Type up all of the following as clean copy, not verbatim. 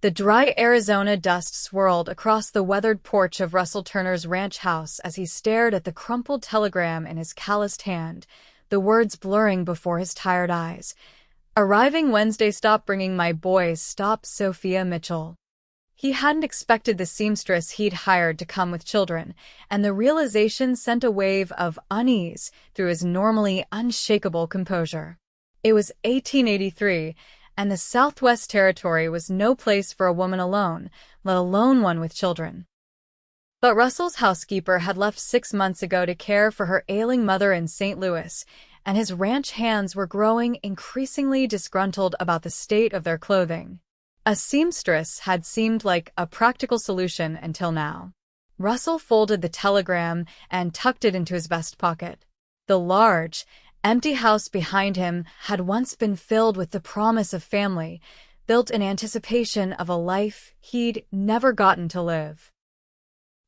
The dry Arizona dust swirled across the weathered porch of Russell Turner's ranch house as he stared at the crumpled telegram in his calloused hand, the words blurring before his tired eyes. "Arriving Wednesday, stop bringing my boys, stop Sophia Mitchell." He hadn't expected the seamstress he'd hired to come with children, and the realization sent a wave of unease through his normally unshakable composure. It was 1883, and the Southwest Territory was no place for a woman alone, let alone one with children. But Russell's housekeeper had left 6 months ago to care for her ailing mother in St. Louis, and his ranch hands were growing increasingly disgruntled about the state of their clothing. A seamstress had seemed like a practical solution until now. Russell folded the telegram and tucked it into his vest pocket. The large, empty house behind him had once been filled with the promise of family, built in anticipation of a life he'd never gotten to live.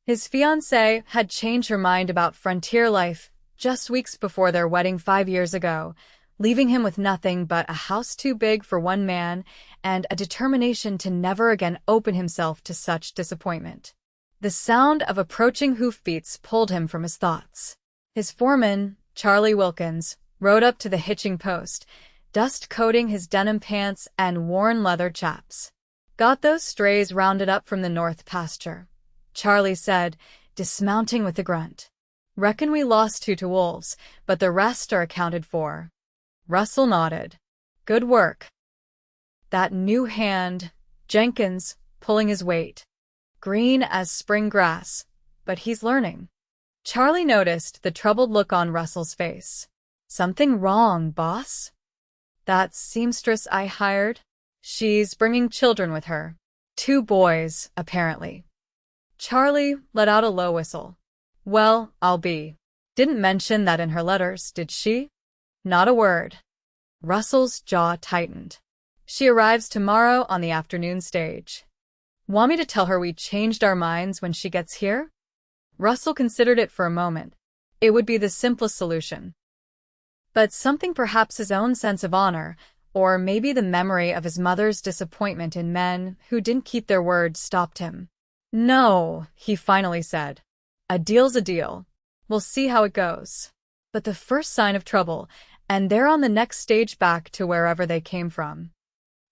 His fiancée had changed her mind about frontier life just weeks before their wedding 5 years ago, leaving him with nothing but a house too big for one man and a determination to never again open himself to such disappointment. The sound of approaching hoofbeats pulled him from his thoughts. His foreman, Charlie Wilkins, rode up to the hitching post, dust coating his denim pants and worn leather chaps. "Got those strays rounded up from the north pasture," Charlie said, dismounting with a grunt. "Reckon we lost 2 to wolves, but the rest are accounted for." Russell nodded. "Good work." That new hand, Jenkins, pulling his weight. Green as spring grass, but he's learning. Charlie noticed the troubled look on Russell's face. "Something wrong, boss?" "That seamstress I hired? She's bringing children with her. 2 boys, apparently." Charlie let out a low whistle. "Well, I'll be. Didn't mention that in her letters, did she?" "Not a word." Russell's jaw tightened. "She arrives tomorrow on the afternoon stage. Want me to tell her we changed our minds when she gets here?" Russell considered it for a moment. It would be the simplest solution. But something, perhaps his own sense of honor, or maybe the memory of his mother's disappointment in men who didn't keep their word, stopped him. "No," he finally said. "A deal's a deal. We'll see how it goes." But the first sign of trouble, and they're on the next stage back to wherever they came from.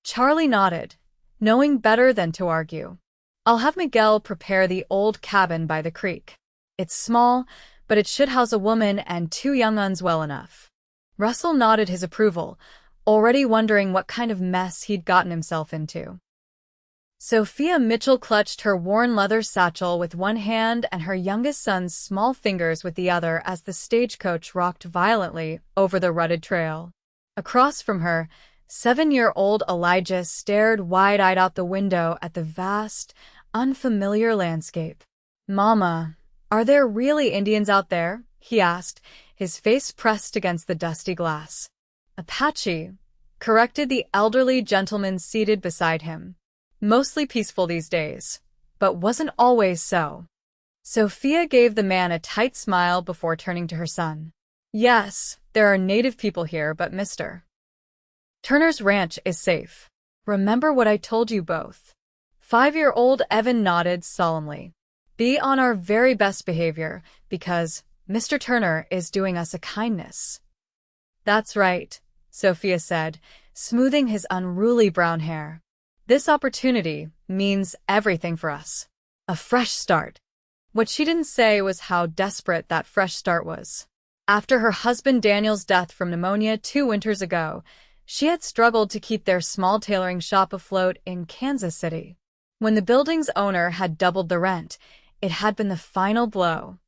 Charlie nodded, knowing better than to argue. "I'll have Miguel prepare the old cabin by the creek. It's small, but it should house a woman and 2 young uns well enough." Russell nodded his approval, already wondering what kind of mess he'd gotten himself into. Sophia Mitchell clutched her worn leather satchel with one hand and her youngest son's small fingers with the other as the stagecoach rocked violently over the rutted trail. Across from her, 7-year-old Elijah stared wide-eyed out the window at the vast, unfamiliar landscape. "Mama, are there really Indians out there?" he asked, his face pressed against the dusty glass. "Apache," corrected the elderly gentleman seated beside him. "Mostly peaceful these days, but wasn't always so." Sophia gave the man a tight smile before turning to her son. "Yes, there are native people here, but Mr. Turner's ranch is safe. Remember what I told you both." 5-year-old Evan nodded solemnly. "Be on our very best behavior, because Mr. Turner is doing us a kindness." "That's right," Sophia said, smoothing his unruly brown hair. "This opportunity means everything for us. A fresh start." What she didn't say was how desperate that fresh start was. After her husband Daniel's death from pneumonia 2 winters ago, she had struggled to keep their small tailoring shop afloat in Kansas City. When the building's owner had doubled the rent, it had been the final blow.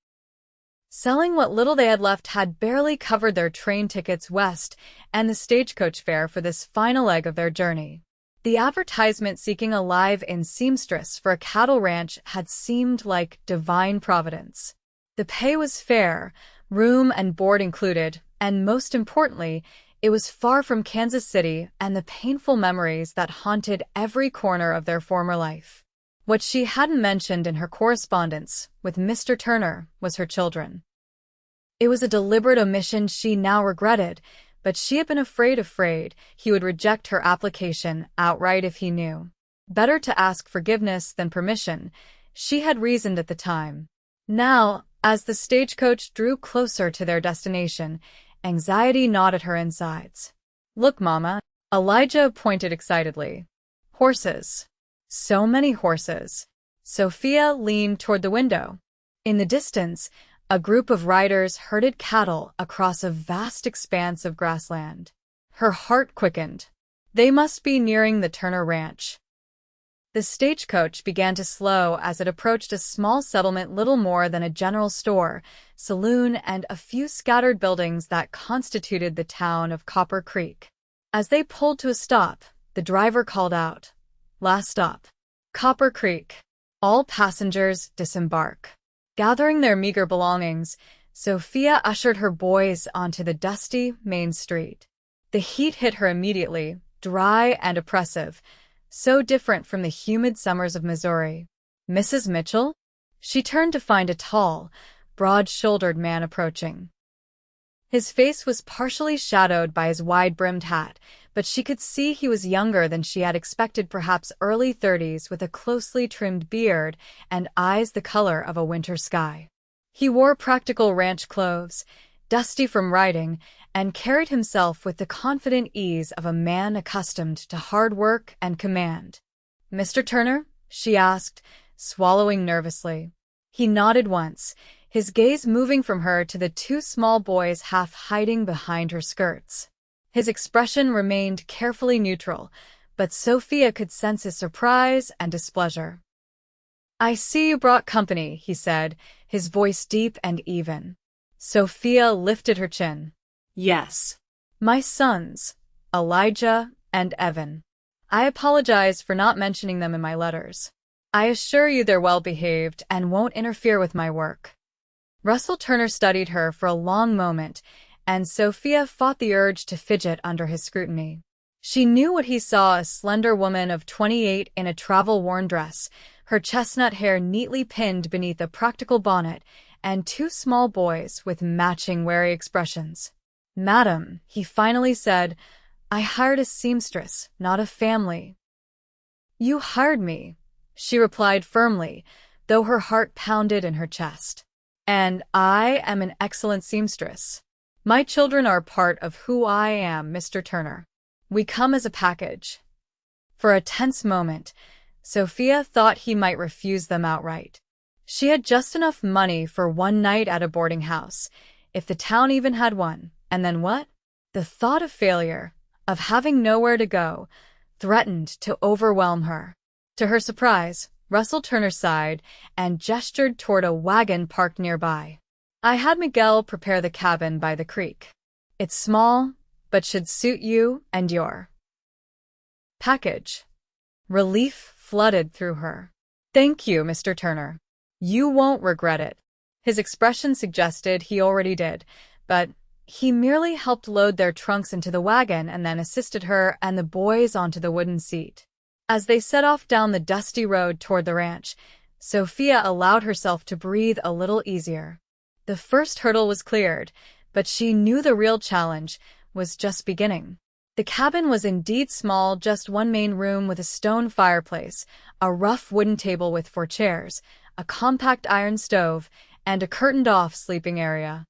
Selling what little they had left had barely covered their train tickets west and the stagecoach fare for this final leg of their journey. The advertisement seeking a live-in seamstress for a cattle ranch had seemed like divine providence. The pay was fair, room and board included, and most importantly, it was far from Kansas City and the painful memories that haunted every corner of their former life. What she hadn't mentioned in her correspondence with Mr. Turner was her children. It was a deliberate omission she now regretted, but she had been afraid he would reject her application outright if he knew. Better to ask forgiveness than permission, she had reasoned at the time. Now, as the stagecoach drew closer to their destination, anxiety gnawed at her insides. "Look, Mama," Elijah pointed excitedly. "Horses. So many horses." Sophia leaned toward the window. In the distance, a group of riders herded cattle across a vast expanse of grassland. Her heart quickened. They must be nearing the Turner Ranch. The stagecoach began to slow as it approached a small settlement little more than a general store, saloon, and a few scattered buildings that constituted the town of Copper Creek. As they pulled to a stop, the driver called out, "Last stop, Copper Creek. All passengers disembark." Gathering their meager belongings, Sophia ushered her boys onto the dusty main street. The heat hit her immediately, dry and oppressive, so different from the humid summers of Missouri. "Mrs. Mitchell?" She turned to find a tall, broad-shouldered man approaching. His face was partially shadowed by his wide-brimmed hat, but she could see he was younger than she had expected, perhaps early 30s, with a closely trimmed beard and eyes the color of a winter sky. He wore practical ranch clothes, dusty from riding, and carried himself with the confident ease of a man accustomed to hard work and command. "Mr. Turner?" she asked, swallowing nervously. He nodded once, his gaze moving from her to the two small boys half hiding behind her skirts. His expression remained carefully neutral, but Sophia could sense his surprise and displeasure. "I see you brought company," he said, his voice deep and even. Sophia lifted her chin. "Yes. My sons, Elijah and Evan. I apologize for not mentioning them in my letters. I assure you they're well-behaved and won't interfere with my work." Russell Turner studied her for a long moment, and Sophia fought the urge to fidget under his scrutiny. She knew what he saw: a slender woman of 28 in a travel-worn dress, her chestnut hair neatly pinned beneath a practical bonnet, and two small boys with matching wary expressions. "Madam," he finally said, "I hired a seamstress, not a family." "You hired me," she replied firmly, though her heart pounded in her chest. "And I am an excellent seamstress. My children are part of who I am, Mr. Turner. We come as a package." For a tense moment, Sophia thought he might refuse them outright. She had just enough money for one night at a boarding house, if the town even had one, and then what? The thought of failure, of having nowhere to go, threatened to overwhelm her. To her surprise, Russell Turner sighed and gestured toward a wagon parked nearby. "I had Miguel prepare the cabin by the creek. It's small, but should suit you and your package." Relief flooded through her. "Thank you, Mr. Turner. You won't regret it." His expression suggested he already did, but he merely helped load their trunks into the wagon and then assisted her and the boys onto the wooden seat. As they set off down the dusty road toward the ranch, Sophia allowed herself to breathe a little easier. The first hurdle was cleared, but she knew the real challenge was just beginning. The cabin was indeed small, just one main room with a stone fireplace, a rough wooden table with 4 chairs, a compact iron stove, and a curtained-off sleeping area.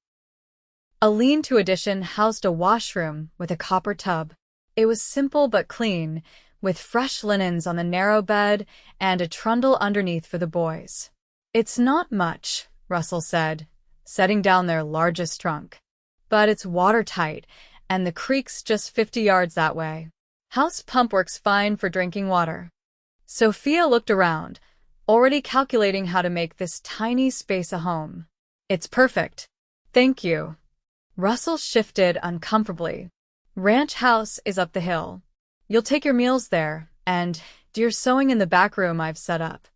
A lean-to addition housed a washroom with a copper tub. It was simple but clean, with fresh linens on the narrow bed and a trundle underneath for the boys. "It's not much," Russell said, setting down their largest trunk. "But it's watertight, and the creek's just 50 yards that way. House pump works fine for drinking water." Sophia looked around, already calculating how to make this tiny space a home. "It's perfect. Thank you." Russell shifted uncomfortably. "Ranch house is up the hill. You'll take your meals there, and do your sewing in the back room I've set up.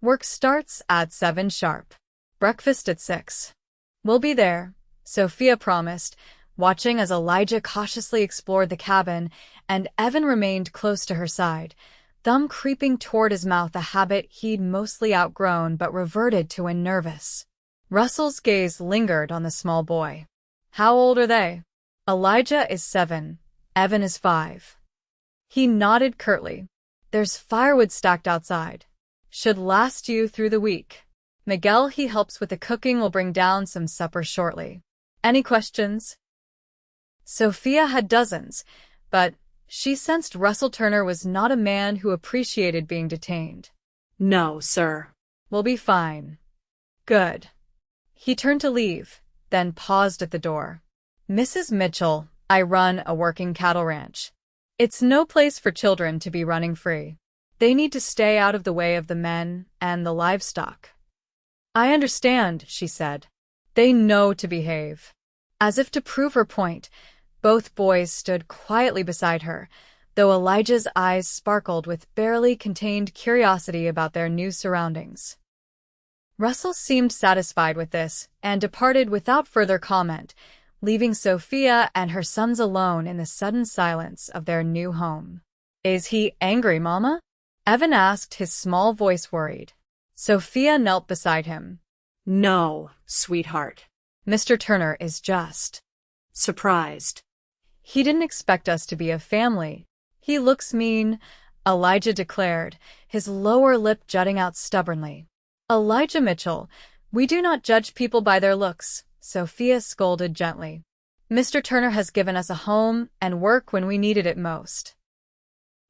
Work starts at 7 sharp. Breakfast at 6. We'll be there," Sophia promised, watching as Elijah cautiously explored the cabin and Evan remained close to her side, thumb creeping toward his mouth, a habit he'd mostly outgrown but reverted to when nervous. Russell's gaze lingered on the small boy. "How old are they?" "Elijah is 7. Evan is 5. He nodded curtly. There's firewood stacked outside. Should last you through the week. Miguel, he helps with the cooking, will bring down some supper shortly. Any questions? Sophia had dozens, but she sensed Russell Turner was not a man who appreciated being detained. No, sir. We'll be fine. Good. He turned to leave, then paused at the door. Mrs. Mitchell, I run a working cattle ranch. It's no place for children to be running free. They need to stay out of the way of the men and the livestock. I understand, she said. They know to behave. As if to prove her point, both boys stood quietly beside her, though Elijah's eyes sparkled with barely contained curiosity about their new surroundings. Russell seemed satisfied with this and departed without further comment, leaving Sophia and her sons alone in the sudden silence of their new home. Is he angry, Mama? Evan asked, his small voice worried. Sophia knelt beside him. No, sweetheart. Mr. Turner is just surprised. He didn't expect us to be a family. He looks mean, Elijah declared, his lower lip jutting out stubbornly. Elijah Mitchell, we do not judge people by their looks, Sophia scolded gently. Mr. Turner has given us a home and work when we needed it most.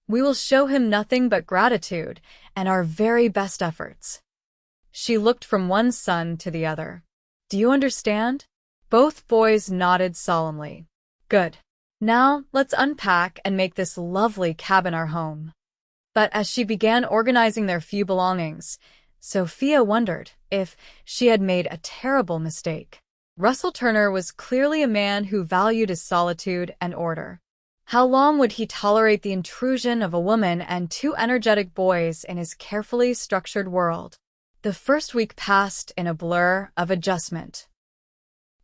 We will show him nothing but gratitude and our very best efforts. She looked from one son to the other. Do you understand? Both boys nodded solemnly. Good. Now, let's unpack and make this lovely cabin our home. But as she began organizing their few belongings, Sophia wondered if she had made a terrible mistake. Russell Turner was clearly a man who valued his solitude and order. How long would he tolerate the intrusion of a woman and two energetic boys in his carefully structured world? The first week passed in a blur of adjustment.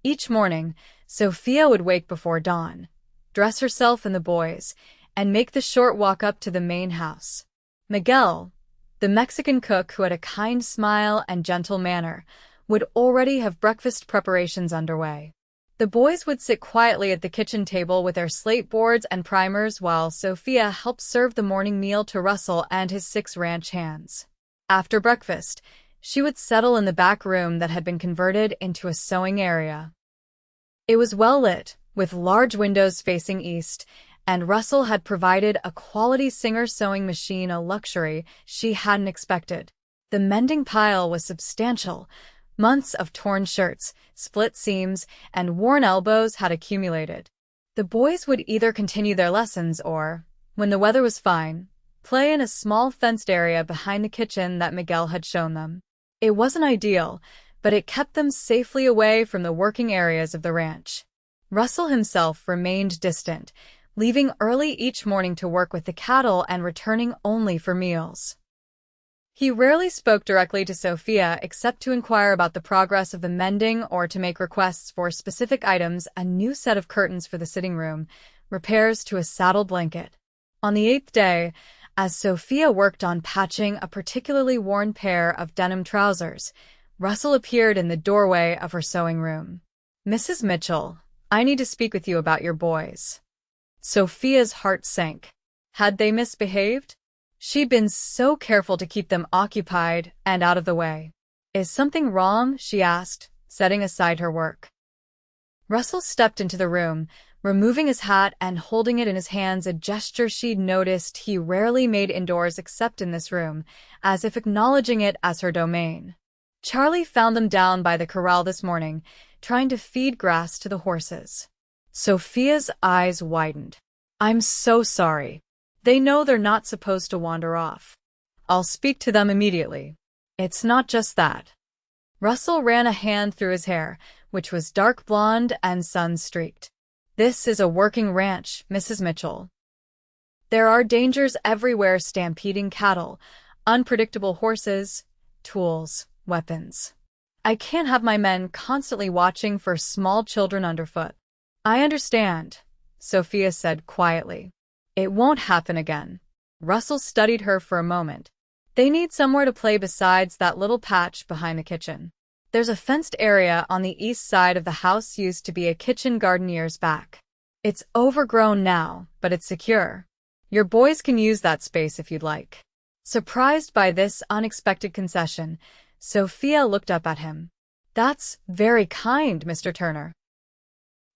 Each morning, Sophia would wake before dawn, dress herself and the boys, and make the short walk up to the main house. Miguel, the Mexican cook who had a kind smile and gentle manner, would already have breakfast preparations underway. The boys would sit quietly at the kitchen table with their slate boards and primers while Sophia helped serve the morning meal to Russell and his 6 ranch hands. After breakfast, she would settle in the back room that had been converted into a sewing area. It was well lit, with large windows facing east, and Russell had provided a quality Singer sewing machine, a luxury she hadn't expected. The mending pile was substantial. Months of torn shirts, split seams, and worn elbows had accumulated. The boys would either continue their lessons or, when the weather was fine, play in a small fenced area behind the kitchen that Miguel had shown them. It wasn't ideal, but it kept them safely away from the working areas of the ranch. Russell himself remained distant, leaving early each morning to work with the cattle and returning only for meals. He rarely spoke directly to Sophia except to inquire about the progress of the mending or to make requests for specific items, a new set of curtains for the sitting room, repairs to a saddle blanket. On the 8th day, as Sophia worked on patching a particularly worn pair of denim trousers, Russell appeared in the doorway of her sewing room. Mrs. Mitchell, I need to speak with you about your boys. Sophia's heart sank. Had they misbehaved? She'd been so careful to keep them occupied and out of the way. Is something wrong? She asked, setting aside her work. Russell stepped into the room, removing his hat and holding it in his hands, a gesture she'd noticed he rarely made indoors except in this room, as if acknowledging it as her domain. Charlie found them down by the corral this morning, trying to feed grass to the horses. Sophia's eyes widened. I'm so sorry. They know they're not supposed to wander off. I'll speak to them immediately. It's not just that. Russell ran a hand through his hair, which was dark blonde and sun-streaked. This is a working ranch, Mrs. Mitchell. There are dangers everywhere: stampeding cattle, unpredictable horses, tools, weapons. I can't have my men constantly watching for small children underfoot. I understand, Sophia said quietly. It won't happen again. Russell studied her for a moment. They need somewhere to play besides that little patch behind the kitchen. There's a fenced area on the east side of the house, used to be a kitchen garden years back. It's overgrown now, but it's secure. Your boys can use that space if you'd like. Surprised by this unexpected concession, Sophia looked up at him. That's very kind, Mr. Turner.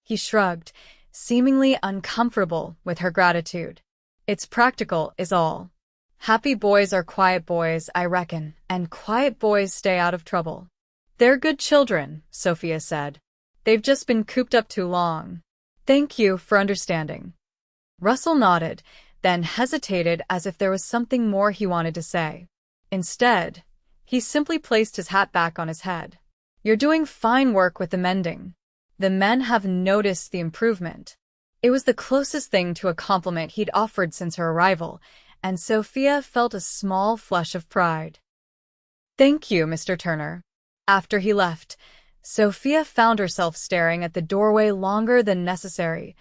He shrugged, seemingly uncomfortable with her gratitude. It's practical, is all. Happy boys are quiet boys, I reckon, and quiet boys stay out of trouble. They're good children, Sophia said. They've just been cooped up too long. Thank you for understanding. Russell nodded, then hesitated as if there was something more he wanted to say. Instead, he simply placed his hat back on his head. You're doing fine work with the mending. The men have noticed the improvement. It was the closest thing to a compliment he'd offered since her arrival, and Sophia felt a small flush of pride. Thank you, Mr. Turner. After he left, Sophia found herself staring at the doorway longer than necessary,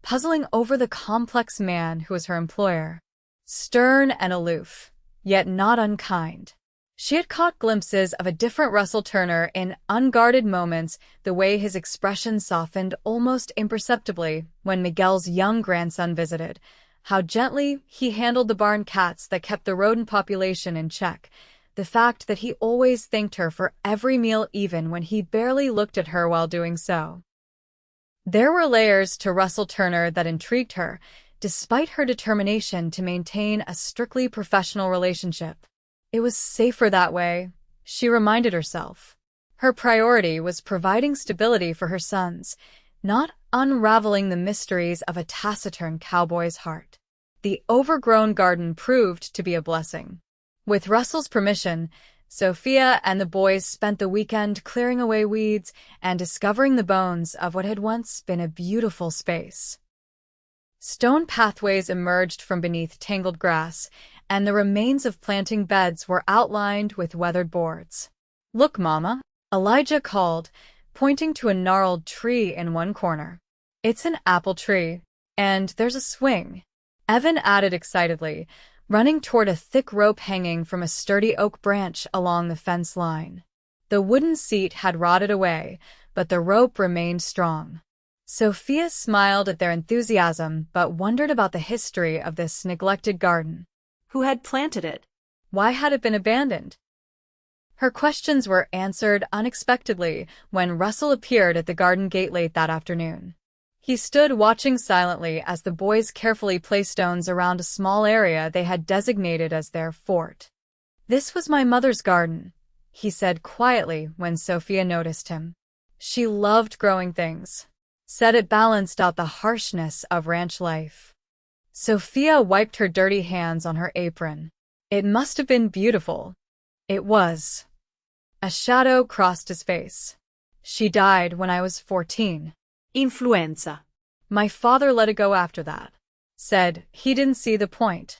puzzling over the complex man who was her employer. Stern and aloof, yet not unkind. She had caught glimpses of a different Russell Turner in unguarded moments, the way his expression softened almost imperceptibly when Miguel's young grandson visited, how gently he handled the barn cats that kept the rodent population in check, the fact that he always thanked her for every meal even when he barely looked at her while doing so. There were layers to Russell Turner that intrigued her, despite her determination to maintain a strictly professional relationship. It was safer that way, she reminded herself. Her priority was providing stability for her sons, not unraveling the mysteries of a taciturn cowboy's heart. The overgrown garden proved to be a blessing. With Russell's permission, Sophia and the boys spent the weekend clearing away weeds and discovering the bones of what had once been a beautiful space. Stone pathways emerged from beneath tangled grass, and the remains of planting beds were outlined with weathered boards. Look, Mama, Elijah called, pointing to a gnarled tree in one corner. It's an apple tree, and there's a swing. Evan added excitedly, running toward a thick rope hanging from a sturdy oak branch along the fence line. The wooden seat had rotted away, but the rope remained strong. Sophia smiled at their enthusiasm but wondered about the history of this neglected garden. Who had planted it? Why had it been abandoned? Her questions were answered unexpectedly when Russell appeared at the garden gate late that afternoon. He stood watching silently as the boys carefully placed stones around a small area they had designated as their fort. This was my mother's garden, he said quietly when Sophia noticed him. She loved growing things. Said it balanced out the harshness of ranch life. Sophia wiped her dirty hands on her apron. It must have been beautiful. It was. A shadow crossed his face. She died when I was 14. Influenza. My father let it go after that. Said he didn't see the point.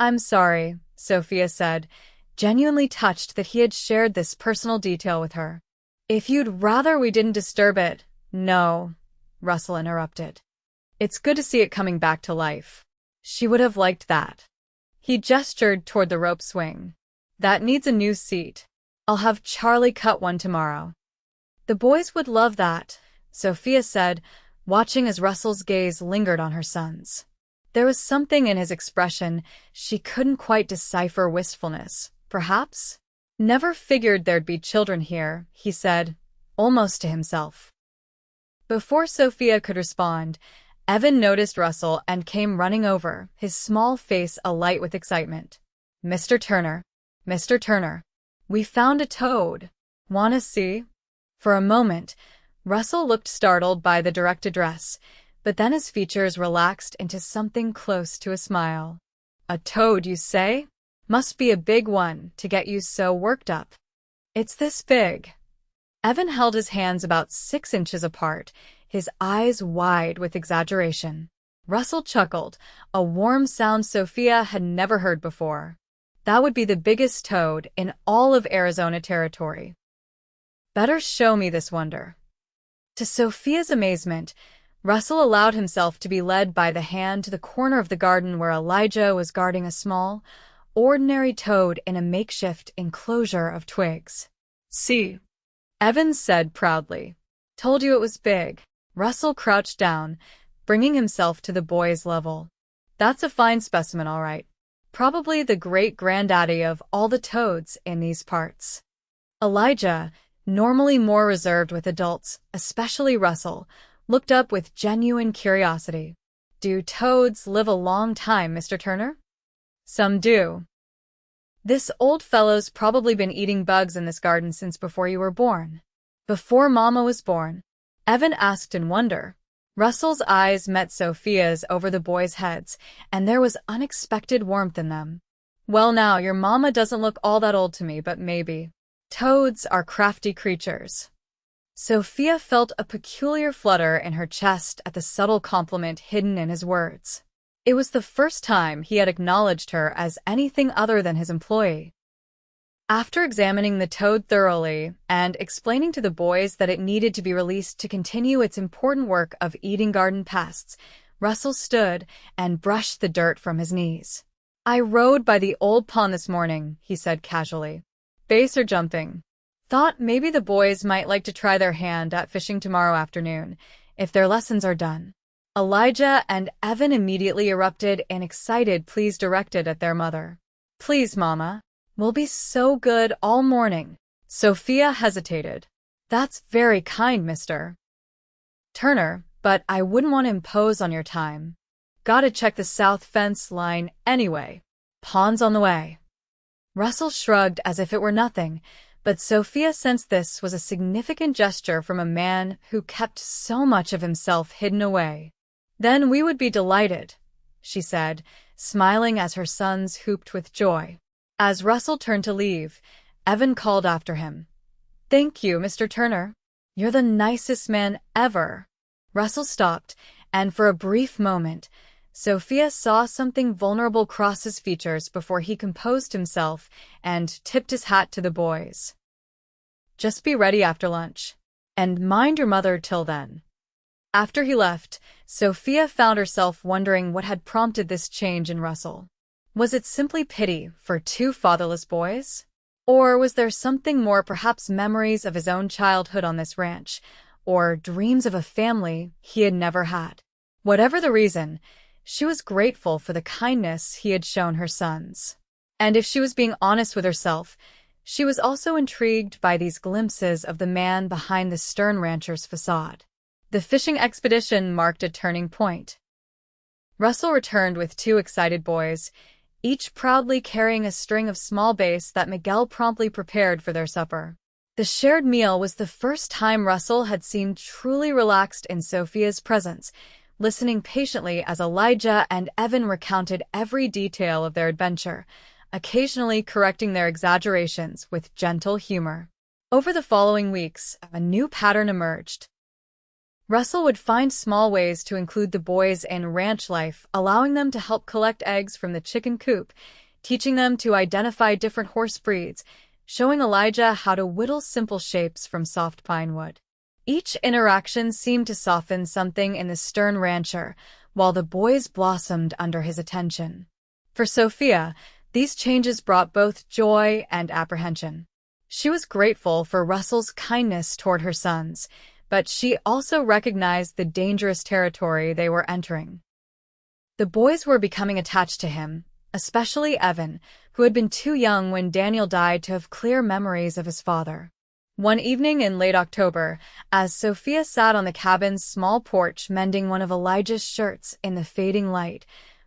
I'm sorry, Sophia said, genuinely touched that he had shared this personal detail with her. If you'd rather we didn't disturb it. No, Russell interrupted. It's good to see it coming back to life. She would have liked that. He gestured toward the rope swing. That needs a new seat. I'll have Charlie cut one tomorrow. The boys would love that, Sophia said, watching as Russell's gaze lingered on her sons. There was something in his expression she couldn't quite decipher. Wistfulness, perhaps? Never figured there'd be children here, he said, almost to himself. Before Sophia could respond, Evan noticed Russell and came running over, his small face alight with excitement. Mr. Turner, Mr. Turner, we found a toad. Wanna see? For a moment, Russell looked startled by the direct address, but then his features relaxed into something close to a smile. A toad, you say? Must be a big one to get you so worked up. It's this big. Evan held his hands about 6 inches apart, his eyes wide with exaggeration. Russell chuckled, a warm sound Sophia had never heard before. That would be the biggest toad in all of Arizona territory. Better show me this wonder. To Sophia's amazement, Russell allowed himself to be led by the hand to the corner of the garden where Elijah was guarding a small, ordinary toad in a makeshift enclosure of twigs. See, Evans said proudly. Told you it was big. Russell crouched down, bringing himself to the boy's level. That's a fine specimen, all right. Probably the great-granddaddy of all the toads in these parts. Elijah, normally more reserved with adults, especially Russell, looked up with genuine curiosity. Do toads live a long time, Mr. Turner? Some do. This old fellow's probably been eating bugs in this garden since before you were born. Before Mama was born? Evan asked in wonder. Russell's eyes met Sophia's over the boys' heads, and there was unexpected warmth in them. Well now, your mama doesn't look all that old to me, but maybe. Toads are crafty creatures. Sophia felt a peculiar flutter in her chest at the subtle compliment hidden in his words. It was the first time he had acknowledged her as anything other than his employee. After examining the toad thoroughly and explaining to the boys that it needed to be released to continue its important work of eating garden pests, Russell stood and brushed the dirt from his knees. I rode by the old pond this morning, he said casually. Base or jumping? Thought maybe the boys might like to try their hand at fishing tomorrow afternoon, if their lessons are done. Elijah and Evan immediately erupted in excited pleas directed at their mother. Please, Mama. We'll be so good all morning. Sophia hesitated. That's very kind, Mr. Turner, but I wouldn't want to impose on your time. Gotta check the south fence line anyway. Pond's on the way. Russell shrugged as if it were nothing, but Sophia sensed this was a significant gesture from a man who kept so much of himself hidden away. Then we would be delighted, she said, smiling as her sons whooped with joy. As Russell turned to leave, Evan called after him. Thank you, Mr. Turner. You're the nicest man ever. Russell stopped, and for a brief moment, Sophia saw something vulnerable cross his features before he composed himself and tipped his hat to the boys. Just be ready after lunch. And mind your mother till then. After he left, Sophia found herself wondering what had prompted this change in Russell. Was it simply pity for two fatherless boys? Or was there something more, perhaps memories of his own childhood on this ranch, or dreams of a family he had never had? Whatever the reason, she was grateful for the kindness he had shown her sons. And if she was being honest with herself, she was also intrigued by these glimpses of the man behind the stern rancher's facade. The fishing expedition marked a turning point. Russell returned with two excited boys, each proudly carrying a string of small bass that Miguel promptly prepared for their supper. The shared meal was the first time Russell had seemed truly relaxed in Sophia's presence, listening patiently as Elijah and Evan recounted every detail of their adventure, occasionally correcting their exaggerations with gentle humor. Over the following weeks, a new pattern emerged. Russell would find small ways to include the boys in ranch life, allowing them to help collect eggs from the chicken coop, teaching them to identify different horse breeds, showing Elijah how to whittle simple shapes from soft pine wood. Each interaction seemed to soften something in the stern rancher, while the boys blossomed under his attention. For Sophia, these changes brought both joy and apprehension. She was grateful for Russell's kindness toward her sons, but she also recognized the dangerous territory they were entering. The boys were becoming attached to him, especially Evan, who had been too young when Daniel died to have clear memories of his father. One evening in late October, as Sophia sat on the cabin's small porch mending one of Elijah's shirts in the fading light,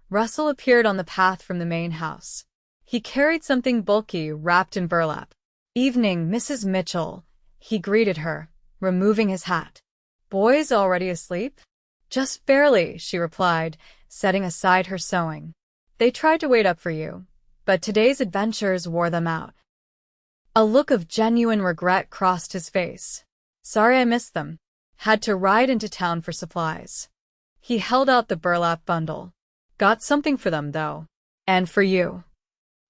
Russell appeared on the path from the main house. He carried something bulky wrapped in burlap. Evening, Mrs. Mitchell, he greeted her, removing his hat. Boys already asleep? Just barely, she replied, setting aside her sewing. They tried to wait up for you, but today's adventures wore them out. A look of genuine regret crossed his face. Sorry I missed them. Had to ride into town for supplies. He held out the burlap bundle. Got something for them, though. And for you.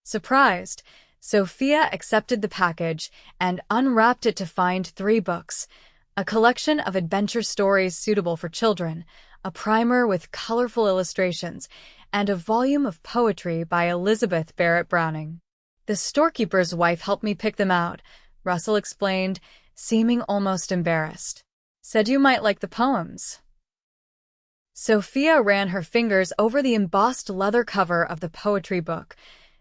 Surprised, Sophia accepted the package and unwrapped it to find 3 books, a collection of adventure stories suitable for children, a primer with colorful illustrations, and a volume of poetry by Elizabeth Barrett Browning. The storekeeper's wife helped me pick them out, Russell explained, seeming almost embarrassed. Said you might like the poems. Sophia ran her fingers over the embossed leather cover of the poetry book,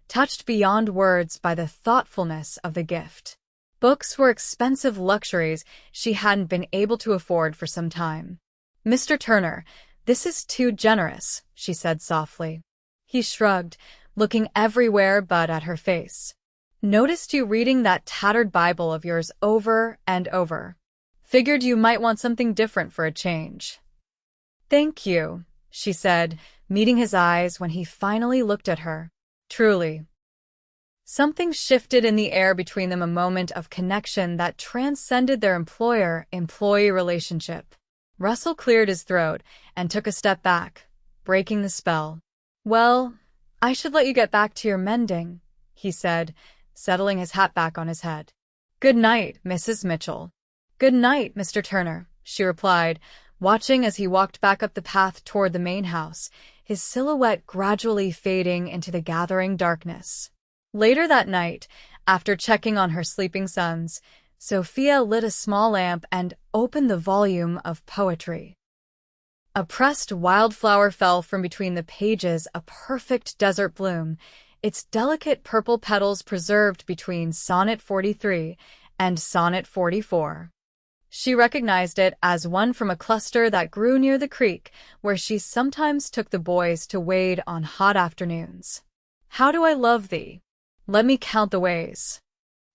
touched beyond words by the thoughtfulness of the gift. Books were expensive luxuries she hadn't been able to afford for some time. "Mr. Turner, this is too generous," she said softly. He shrugged, looking everywhere but at her face. "Noticed you reading that tattered Bible of yours over and over. Figured you might want something different for a change." "Thank you," she said, meeting his eyes when he finally looked at her. "Truly." Something shifted in the air between them, a moment of connection that transcended their employer-employee relationship. Russell cleared his throat and took a step back, breaking the spell. "Well, I should let you get back to your mending," he said, settling his hat back on his head. "Good night, Mrs. Mitchell." "Good night, Mr. Turner," she replied, watching as he walked back up the path toward the main house, his silhouette gradually fading into the gathering darkness. Later that night, after checking on her sleeping sons, Sophia lit a small lamp and opened the volume of poetry. A pressed wildflower fell from between the pages, a perfect desert bloom, its delicate purple petals preserved between Sonnet 43 and Sonnet 44. She recognized it as one from a cluster that grew near the creek, where she sometimes took the boys to wade on hot afternoons. "How do I love thee? Let me count the ways."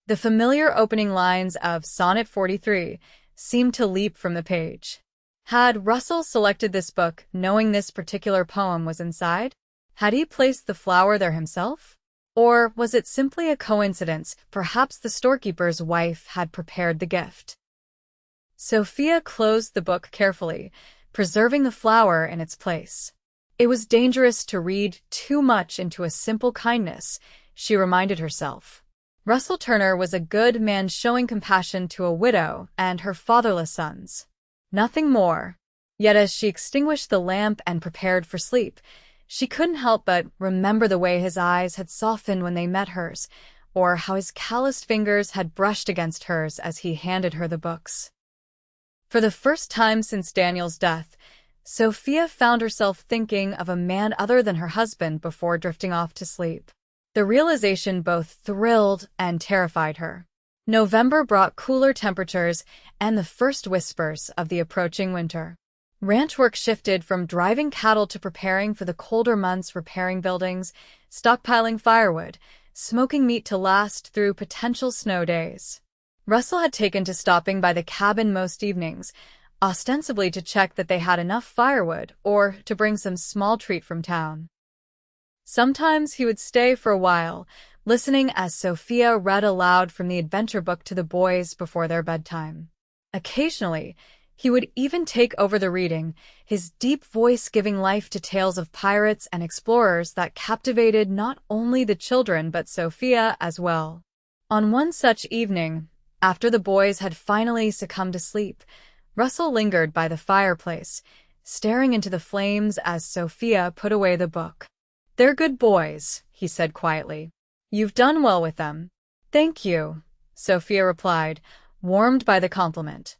The familiar opening lines of Sonnet 43 seemed to leap from the page. Had Russell selected this book knowing this particular poem was inside? Had he placed the flower there himself? Or was it simply a coincidence? Perhaps the storekeeper's wife had prepared the gift. Sophia closed the book carefully, preserving the flower in its place. It was dangerous to read too much into a simple kindness, she reminded herself. Russell Turner was a good man, showing compassion to a widow and her fatherless sons. Nothing more. Yet as she extinguished the lamp and prepared for sleep, she couldn't help but remember the way his eyes had softened when they met hers, or how his calloused fingers had brushed against hers as he handed her the books. For the first time since Daniel's death, Sophia found herself thinking of a man other than her husband before drifting off to sleep. The realization both thrilled and terrified her. November brought cooler temperatures and the first whispers of the approaching winter. Ranch work shifted from driving cattle to preparing for the colder months, repairing buildings, stockpiling firewood, smoking meat to last through potential snow days. Russell had taken to stopping by the cabin most evenings, ostensibly to check that they had enough firewood or to bring some small treat from town. Sometimes he would stay for a while, listening as Sophia read aloud from the adventure book to the boys before their bedtime. Occasionally, he would even take over the reading, his deep voice giving life to tales of pirates and explorers that captivated not only the children but Sophia as well. On one such evening, after the boys had finally succumbed to sleep, Russell lingered by the fireplace, staring into the flames as Sophia put away the book. "They're good boys," he said quietly. "You've done well with them." "Thank you," Sophia replied, warmed by the compliment.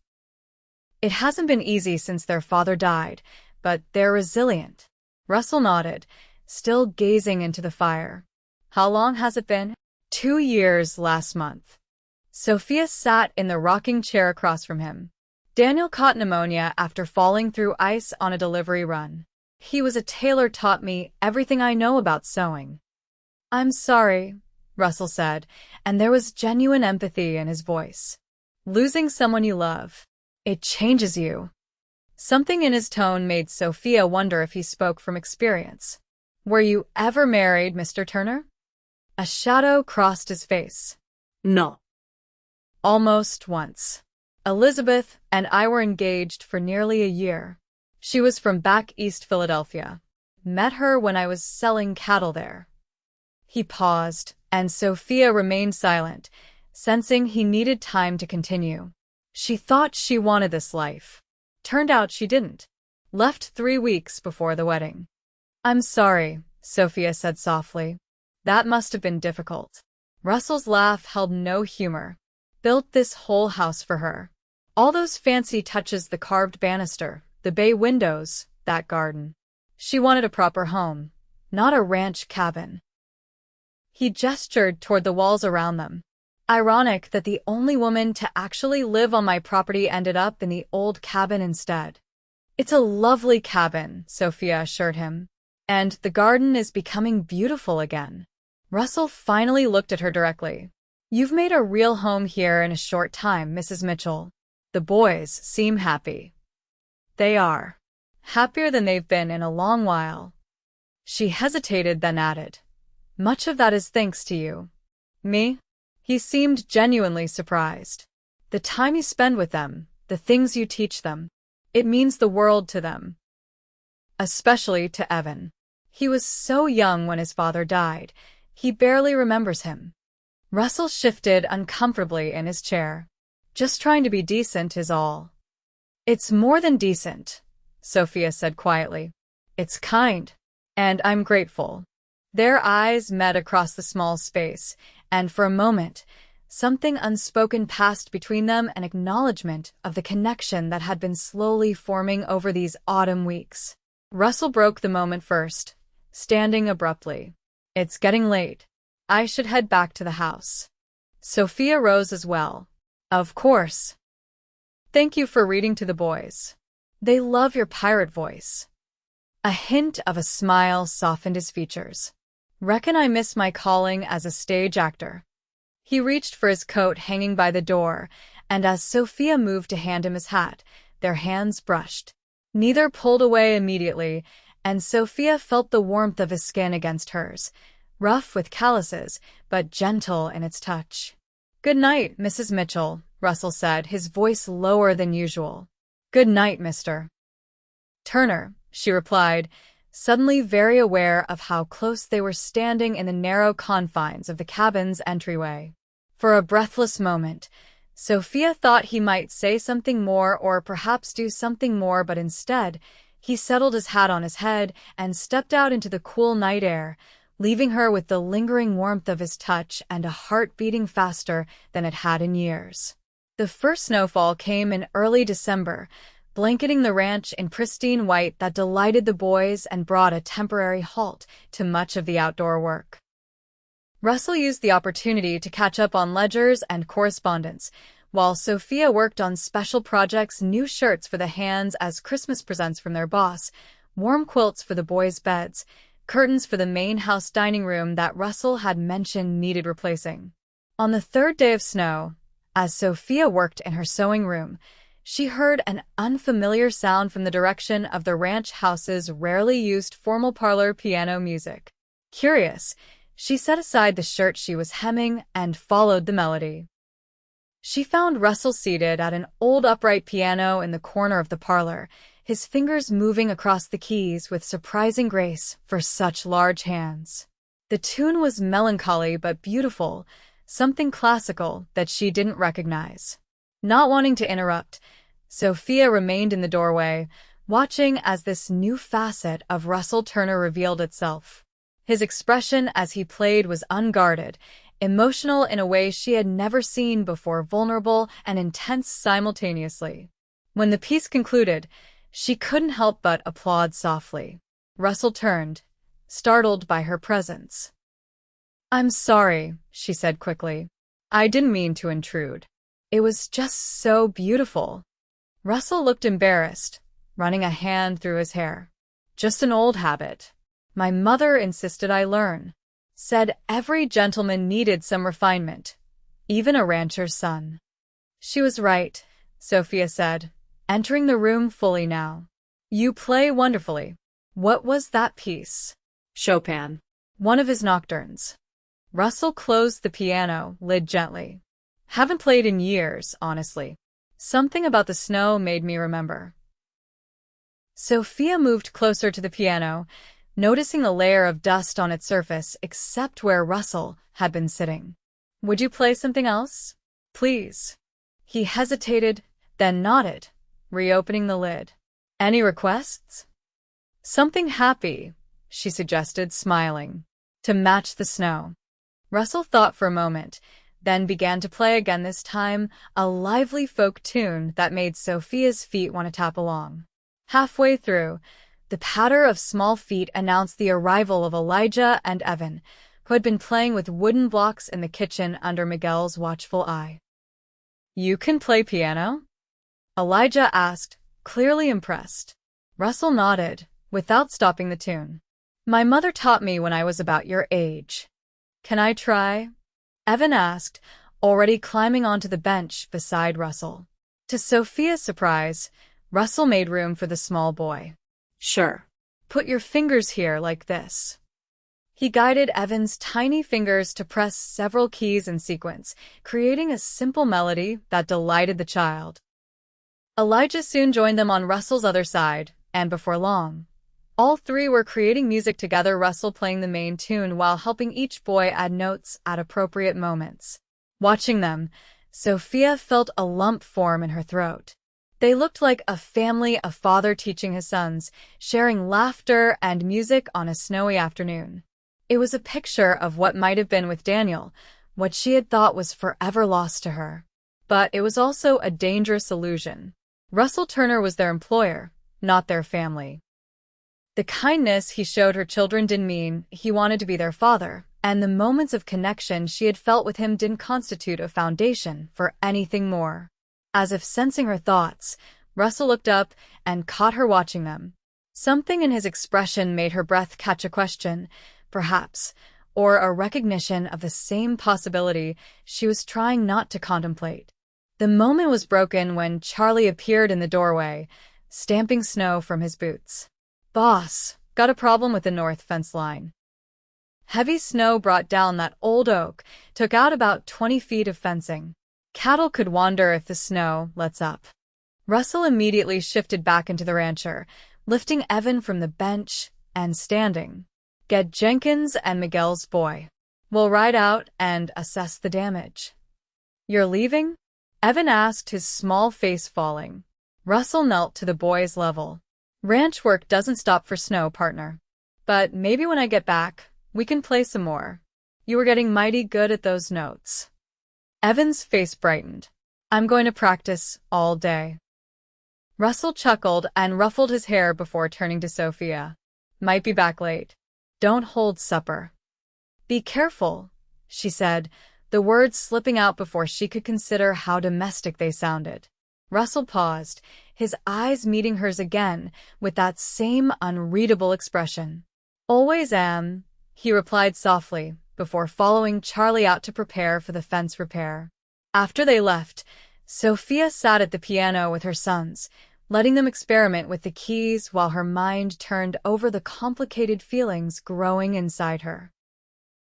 "It hasn't been easy since their father died, but they're resilient." Russell nodded, still gazing into the fire. "How long has it been?" 2 years last month." Sophia sat in the rocking chair across from him. "Daniel caught pneumonia after falling through ice on a delivery run. He was a tailor, taught me everything I know about sewing." "I'm sorry," Russell said, and there was genuine empathy in his voice. "Losing someone you love. It changes you." Something in his tone made Sophia wonder if he spoke from experience. "Were you ever married, Mr. Turner?" A shadow crossed his face. No. "Almost once. Elizabeth and I were engaged for nearly a year. She was from back East Philadelphia. Met her when I was selling cattle there." He paused, and Sophia remained silent, sensing he needed time to continue. She thought she wanted this life. Turned out she didn't. Left 3 weeks before the wedding. "I'm sorry," Sophia said softly. "That must have been difficult." Russell's laugh held no humor. "Built this whole house for her. All those fancy touches, the carved banister, the bay windows, that garden. She wanted a proper home, not a ranch cabin. He gestured toward the walls around them. Ironic that the only woman to actually live on my property ended up in the old cabin instead. It's a lovely cabin, Sophia assured him. And the garden is becoming beautiful again. Russell finally looked at her directly. You've made a real home here in a short time, Mrs. Mitchell. The boys seem happy. They are. Happier than they've been in a long while. She hesitated, then added, Much of that is thanks to you. Me? He seemed genuinely surprised. The time you spend with them, the things you teach them, it means the world to them. Especially to Evan. He was so young when his father died, he barely remembers him. Russell shifted uncomfortably in his chair. Just trying to be decent is all. It's more than decent, Sophia said quietly. It's kind. And I'm grateful. Their eyes met across the small space, and for a moment, something unspoken passed between them, an acknowledgement of the connection that had been slowly forming over these autumn weeks. Russell broke the moment first, standing abruptly. It's getting late. I should head back to the house. Sophia rose as well. Of course. Thank you for reading to the boys. They love your pirate voice. A hint of a smile softened his features. Reckon I miss my calling as a stage actor. He reached for his coat hanging by the door, and as Sophia moved to hand him his hat, their hands brushed. Neither pulled away immediately, and Sophia felt the warmth of his skin against hers, rough with calluses, but gentle in its touch. Good night, Mrs. Mitchell, Russell said, his voice lower than usual. Good night, Mr. Turner, she replied, suddenly very aware of how close they were standing in the narrow confines of the cabin's entryway. For a breathless moment, Sophia thought he might say something more or perhaps do something more, but instead, he settled his hat on his head and stepped out into the cool night air, leaving her with the lingering warmth of his touch and a heart beating faster than it had in years. The first snowfall came in early December, blanketing the ranch in pristine white that delighted the boys and brought a temporary halt to much of the outdoor work. Russell used the opportunity to catch up on ledgers and correspondence, while Sophia worked on special projects, new shirts for the hands as Christmas presents from their boss, warm quilts for the boys' beds, curtains for the main house dining room that Russell had mentioned needed replacing. On the third day of snow, as Sophia worked in her sewing room, she heard an unfamiliar sound from the direction of the ranch house's rarely used formal parlor piano music. Curious, she set aside the shirt she was hemming and followed the melody. She found Russell seated at an old upright piano in the corner of the parlor, his fingers moving across the keys with surprising grace for such large hands. The tune was melancholy but beautiful, something classical that she didn't recognize. Not wanting to interrupt, Sophia remained in the doorway, watching as this new facet of Russell Turner revealed itself. His expression as he played was unguarded, emotional in a way she had never seen before, vulnerable and intense simultaneously. When the piece concluded, she couldn't help but applaud softly. Russell turned, startled by her presence. "I'm sorry," she said quickly. "I didn't mean to intrude. It was just so beautiful." Russell looked embarrassed, running a hand through his hair. "Just an old habit. My mother insisted I learn. Said every gentleman needed some refinement, even a rancher's son." She was right, Sophia said, entering the room fully now. "You play wonderfully. What was that piece?" Chopin. "One of his nocturnes." Russell closed the piano lid gently. "Haven't played in years, honestly. Something about the snow made me remember." Sophia moved closer to the piano, noticing the layer of dust on its surface except where Russell had been sitting. "Would you play something else? Please." He hesitated, then nodded, reopening the lid. "Any requests?" "Something happy," she suggested, smiling, "to match the snow." Russell thought for a moment, then began to play again, this time a lively folk tune that made Sophia's feet want to tap along. Halfway through, The patter of small feet announced the arrival of Elijah and Evan, who had been playing with wooden blocks in the kitchen under Miguel's watchful eye. "You can play piano?" Elijah asked, clearly impressed. Russell nodded, without stopping the tune. "My mother taught me when I was about your age." "Can I try?" Evan asked, already climbing onto the bench beside Russell. To Sophia's surprise, Russell made room for the small boy. Sure. "Put your fingers here like this." He guided Evan's tiny fingers to press several keys in sequence, creating a simple melody that delighted the child. Elijah soon joined them on Russell's other side, and before long, all three were creating music together, Russell playing the main tune while helping each boy add notes at appropriate moments. Watching them, Sophia felt a lump form in her throat. They looked like a family, a father teaching his sons, sharing laughter and music on a snowy afternoon. It was a picture of what might have been with Daniel, what she had thought was forever lost to her. But it was also a dangerous illusion. Russell Turner was their employer, not their family. The kindness he showed her children didn't mean he wanted to be their father, and the moments of connection she had felt with him didn't constitute a foundation for anything more. As if sensing her thoughts, Russell looked up and caught her watching them. Something in his expression made her breath catch a question, perhaps, or a recognition of the same possibility she was trying not to contemplate. The moment was broken when Charlie appeared in the doorway, stamping snow from his boots. "Boss, got a problem with the north fence line." Heavy snow brought down that old oak, took out about 20 feet of fencing. Cattle could wander if the snow lets up. Russell immediately shifted back into the rancher, lifting Evan from the bench and standing. "Get Jenkins and Miguel's boy. We'll ride out and assess the damage." "You're leaving?" Evan asked, his small face falling. Russell knelt to the boy's level. "Ranch work doesn't stop for snow, partner. But maybe when I get back, we can play some more. You were getting mighty good at those notes." Evan's face brightened. "I'm going to practice all day." Russell chuckled and ruffled his hair before turning to Sophia. "Might be back late. Don't hold supper." "Be careful," she said, the words slipping out before she could consider how domestic they sounded. Russell paused, his eyes meeting hers again with that same unreadable expression. "Always am," he replied softly, before following Charlie out to prepare for the fence repair. After they left, Sophia sat at the piano with her sons, letting them experiment with the keys while her mind turned over the complicated feelings growing inside her.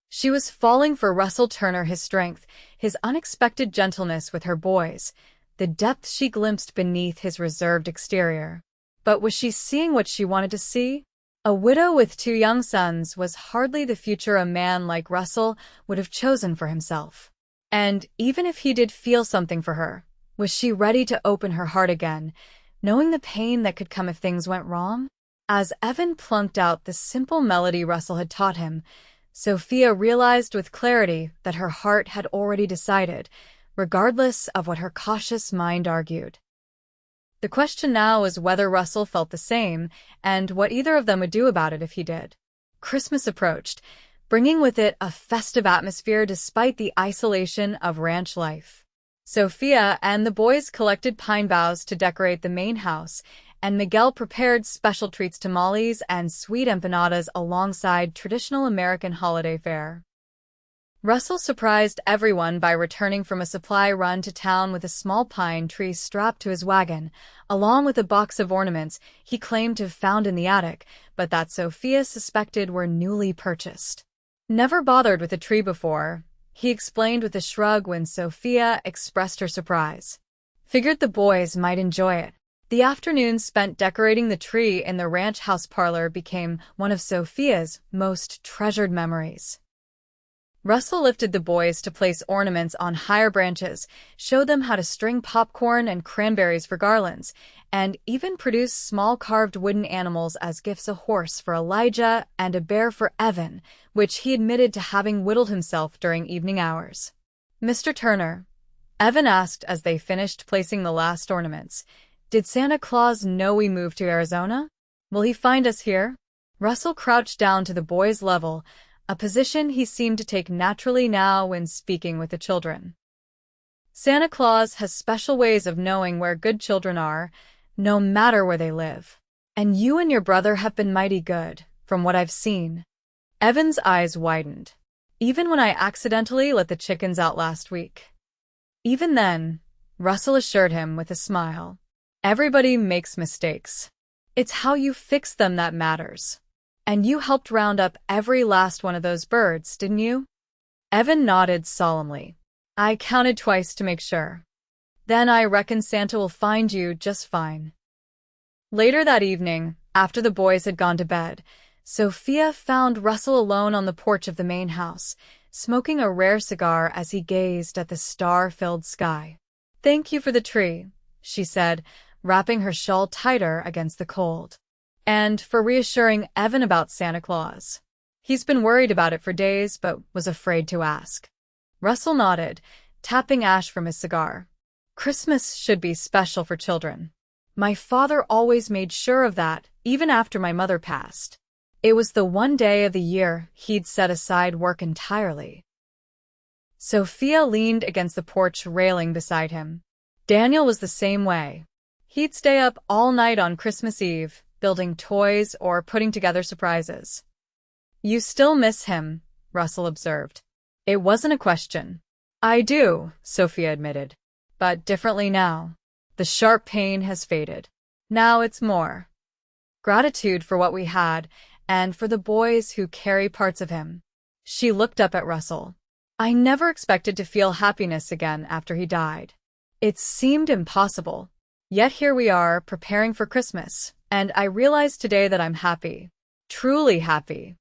She was falling for Russell Turner, his strength, his unexpected gentleness with her boys, the depth she glimpsed beneath his reserved exterior. But was she seeing what she wanted to see? A widow with 2 young sons was hardly the future a man like Russell would have chosen for himself. And even if he did feel something for her, was she ready to open her heart again, knowing the pain that could come if things went wrong? As Evan plunked out the simple melody Russell had taught him, Sophia realized with clarity that her heart had already decided, regardless of what her cautious mind argued. The question now was whether Russell felt the same, and what either of them would do about it if he did. Christmas approached, bringing with it a festive atmosphere despite the isolation of ranch life. Sophia and the boys collected pine boughs to decorate the main house, and Miguel prepared special treats, tamales and sweet empanadas alongside traditional American holiday fare. Russell surprised everyone by returning from a supply run to town with a small pine tree strapped to his wagon, along with a box of ornaments he claimed to have found in the attic, but that Sophia suspected were newly purchased. "Never bothered with a tree before," he explained with a shrug when Sophia expressed her surprise. "Figured the boys might enjoy it." The afternoon spent decorating the tree in the ranch house parlor became one of Sophia's most treasured memories. Russell lifted the boys to place ornaments on higher branches, showed them how to string popcorn and cranberries for garlands, and even produced small carved wooden animals as gifts, a horse for Elijah and a bear for Evan, which he admitted to having whittled himself during evening hours. "Mr. Turner," Evan asked as they finished placing the last ornaments, "did Santa Claus know we moved to Arizona?" Will he find us here? Russell crouched down to the boy's level, a position he seemed to take naturally now when speaking with the children. Santa Claus has special ways of knowing where good children are, no matter where they live. And you and your brother have been mighty good, from what I've seen. Evan's eyes widened. Even when I accidentally let the chickens out last week. Even then, Russell assured him with a smile. Everybody makes mistakes. It's how you fix them that matters. And you helped round up every last one of those birds, didn't you? Evan nodded solemnly. I counted twice to make sure. Then I reckon Santa will find you just fine. Later that evening, after the boys had gone to bed, Sophia found Russell alone on the porch of the main house, smoking a rare cigar as he gazed at the star-filled sky. Thank you for the tree, she said, wrapping her shawl tighter against the cold. And for reassuring Evan about Santa Claus. He's been worried about it for days, but was afraid to ask. Russell nodded, tapping ash from his cigar. Christmas should be special for children. My father always made sure of that, even after my mother passed. It was the one day of the year he'd set aside work entirely. Sophia leaned against the porch railing beside him. Daniel was the same way. He'd stay up all night on Christmas Eve, building toys or putting together surprises. You still miss him, Russell observed. It wasn't a question. I do, Sophia admitted. But differently now. The sharp pain has faded. Now it's more gratitude for what we had, and for the boys who carry parts of him. She looked up at Russell. I never expected to feel happiness again after he died. It seemed impossible. Yet here we are, preparing for Christmas, and I realize today that I'm happy. Truly happy.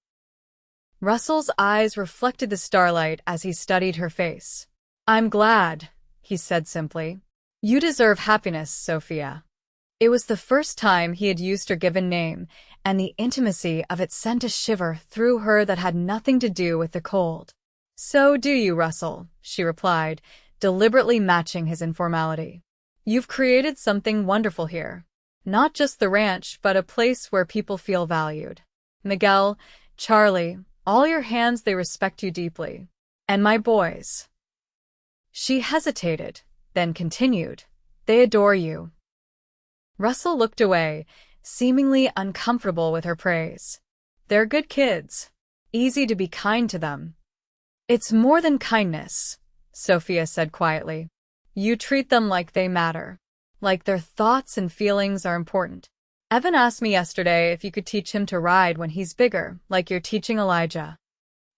Russell's eyes reflected the starlight as he studied her face. I'm glad, he said simply. You deserve happiness, Sophia. It was the first time he had used her given name, and the intimacy of it sent a shiver through her that had nothing to do with the cold. So do you, Russell, she replied, deliberately matching his informality. You've created something wonderful here. Not just the ranch, but a place where people feel valued. Miguel, Charlie, all your hands, they respect you deeply. And my boys. She hesitated, then continued. They adore you. Russell looked away, seemingly uncomfortable with her praise. They're good kids. Easy to be kind to them. It's more than kindness, Sophia said quietly. You treat them like they matter. Like their thoughts and feelings are important. Evan asked me yesterday if you could teach him to ride when he's bigger, like you're teaching Elijah.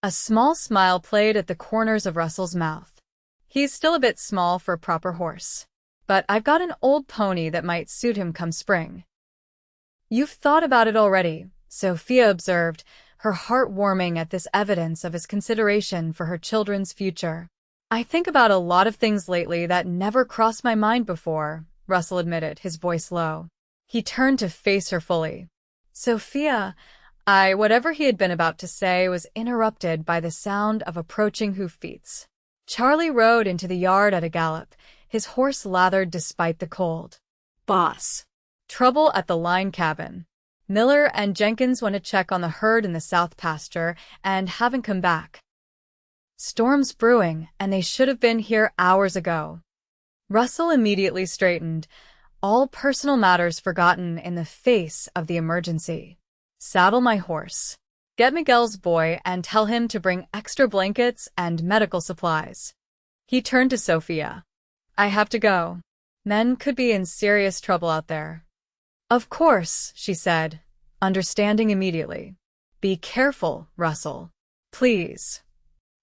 A small smile played at the corners of Russell's mouth. He's still a bit small for a proper horse. But I've got an old pony that might suit him come spring. You've thought about it already, Sophia observed, her heart warming at this evidence of his consideration for her children's future. I think about a lot of things lately that never crossed my mind before, Russell admitted, his voice low. He turned to face her fully. Sophia, whatever he had been about to say was interrupted by the sound of approaching hoofbeats. Charlie rode into the yard at a gallop, his horse lathered despite the cold. Boss. Trouble at the line cabin. Miller and Jenkins went to check on the herd in the south pasture and haven't come back. Storm's brewing, and they should have been here hours ago. Russell immediately straightened, all personal matters forgotten in the face of the emergency. Saddle my horse. Get Miguel's boy and tell him to bring extra blankets and medical supplies. He turned to Sophia. I have to go. Men could be in serious trouble out there. Of course, she said, understanding immediately. Be careful, Russell. Please.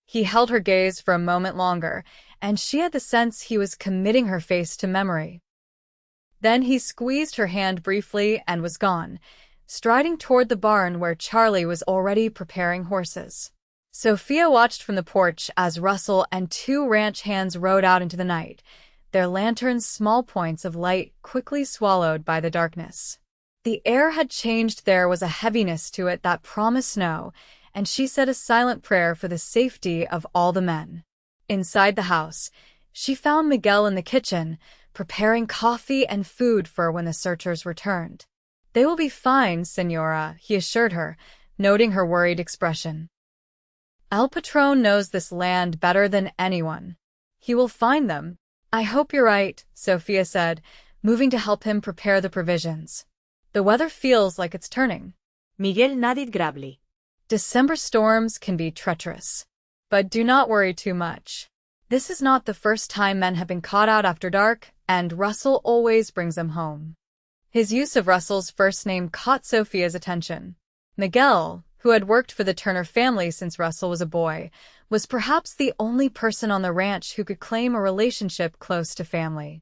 He held her gaze for a moment longer, and she had the sense he was committing her face to memory. Then he squeezed her hand briefly and was gone, striding toward the barn where Charlie was already preparing horses. Sophia watched from the porch as Russell and two ranch hands rode out into the night, their lanterns small points of light quickly swallowed by the darkness. The air had changed. There was a heaviness to it that promised snow, and she said a silent prayer for the safety of all the men. Inside the house, she found Miguel in the kitchen, preparing coffee and food for when the searchers returned. They will be fine, Senora, he assured her, noting her worried expression. El Patron knows this land better than anyone. He will find them. I hope you're right, Sophia said, moving to help him prepare the provisions. The weather feels like it's turning. Miguel nodded gravely. December storms can be treacherous. But do not worry too much. This is not the first time men have been caught out after dark, and Russell always brings them home. His use of Russell's first name caught Sophia's attention. Miguel, who had worked for the Turner family since Russell was a boy, was perhaps the only person on the ranch who could claim a relationship close to family.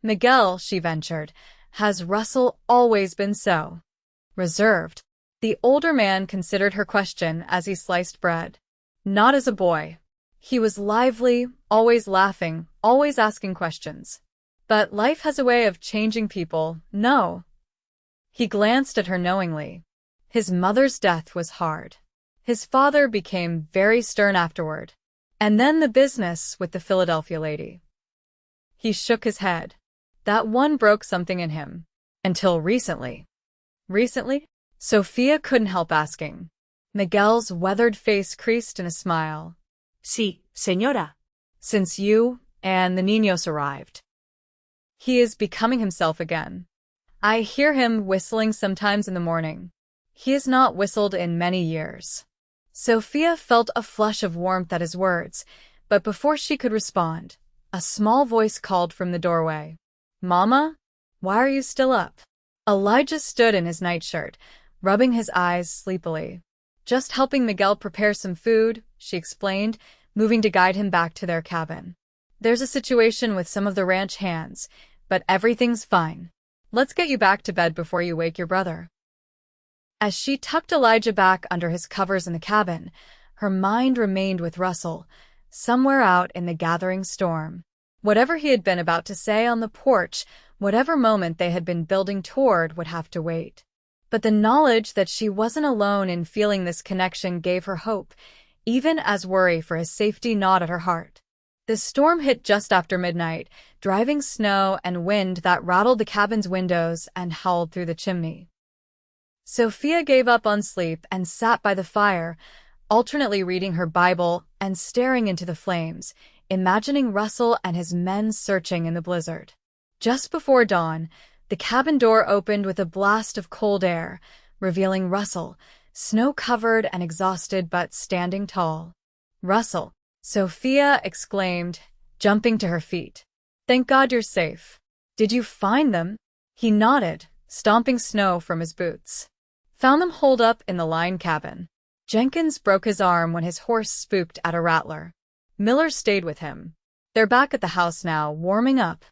Miguel, she ventured, has Russell always been so reserved? The older man considered her question as he sliced bread. Not as a boy. He was lively, always laughing, always asking questions. But life has a way of changing people, no. He glanced at her knowingly. His mother's death was hard. His father became very stern afterward. And then the business with the Philadelphia lady. He shook his head. That one broke something in him. Until recently. Recently? Sophia couldn't help asking. Miguel's weathered face creased in a smile. Sí, señora. Since you and the niños arrived. He is becoming himself again. I hear him whistling sometimes in the morning. He has not whistled in many years. Sophia felt a flush of warmth at his words, but before she could respond, a small voice called from the doorway. Mama? Why are you still up? Elijah stood in his nightshirt, rubbing his eyes sleepily. Just helping Miguel prepare some food, she explained, moving to guide him back to their cabin. There's a situation with some of the ranch hands, but everything's fine. Let's get you back to bed before you wake your brother. As she tucked Elijah back under his covers in the cabin, her mind remained with Russell, somewhere out in the gathering storm. Whatever he had been about to say on the porch, whatever moment they had been building toward would have to wait. But the knowledge that she wasn't alone in feeling this connection gave her hope, even as worry for his safety gnawed at her heart. The storm hit just after midnight, driving snow and wind that rattled the cabin's windows and howled through the chimney. Sophia gave up on sleep and sat by the fire, alternately reading her Bible and staring into the flames, imagining Russell and his men searching in the blizzard. Just before dawn, the cabin door opened with a blast of cold air, revealing Russell, snow-covered and exhausted but standing tall. Russell, Sophia exclaimed, jumping to her feet. Thank God you're safe. Did you find them? He nodded, stomping snow from his boots. Found them holed up in the line cabin. Jenkins broke his arm when his horse spooked at a rattler. Miller stayed with him. They're back at the house now, warming up.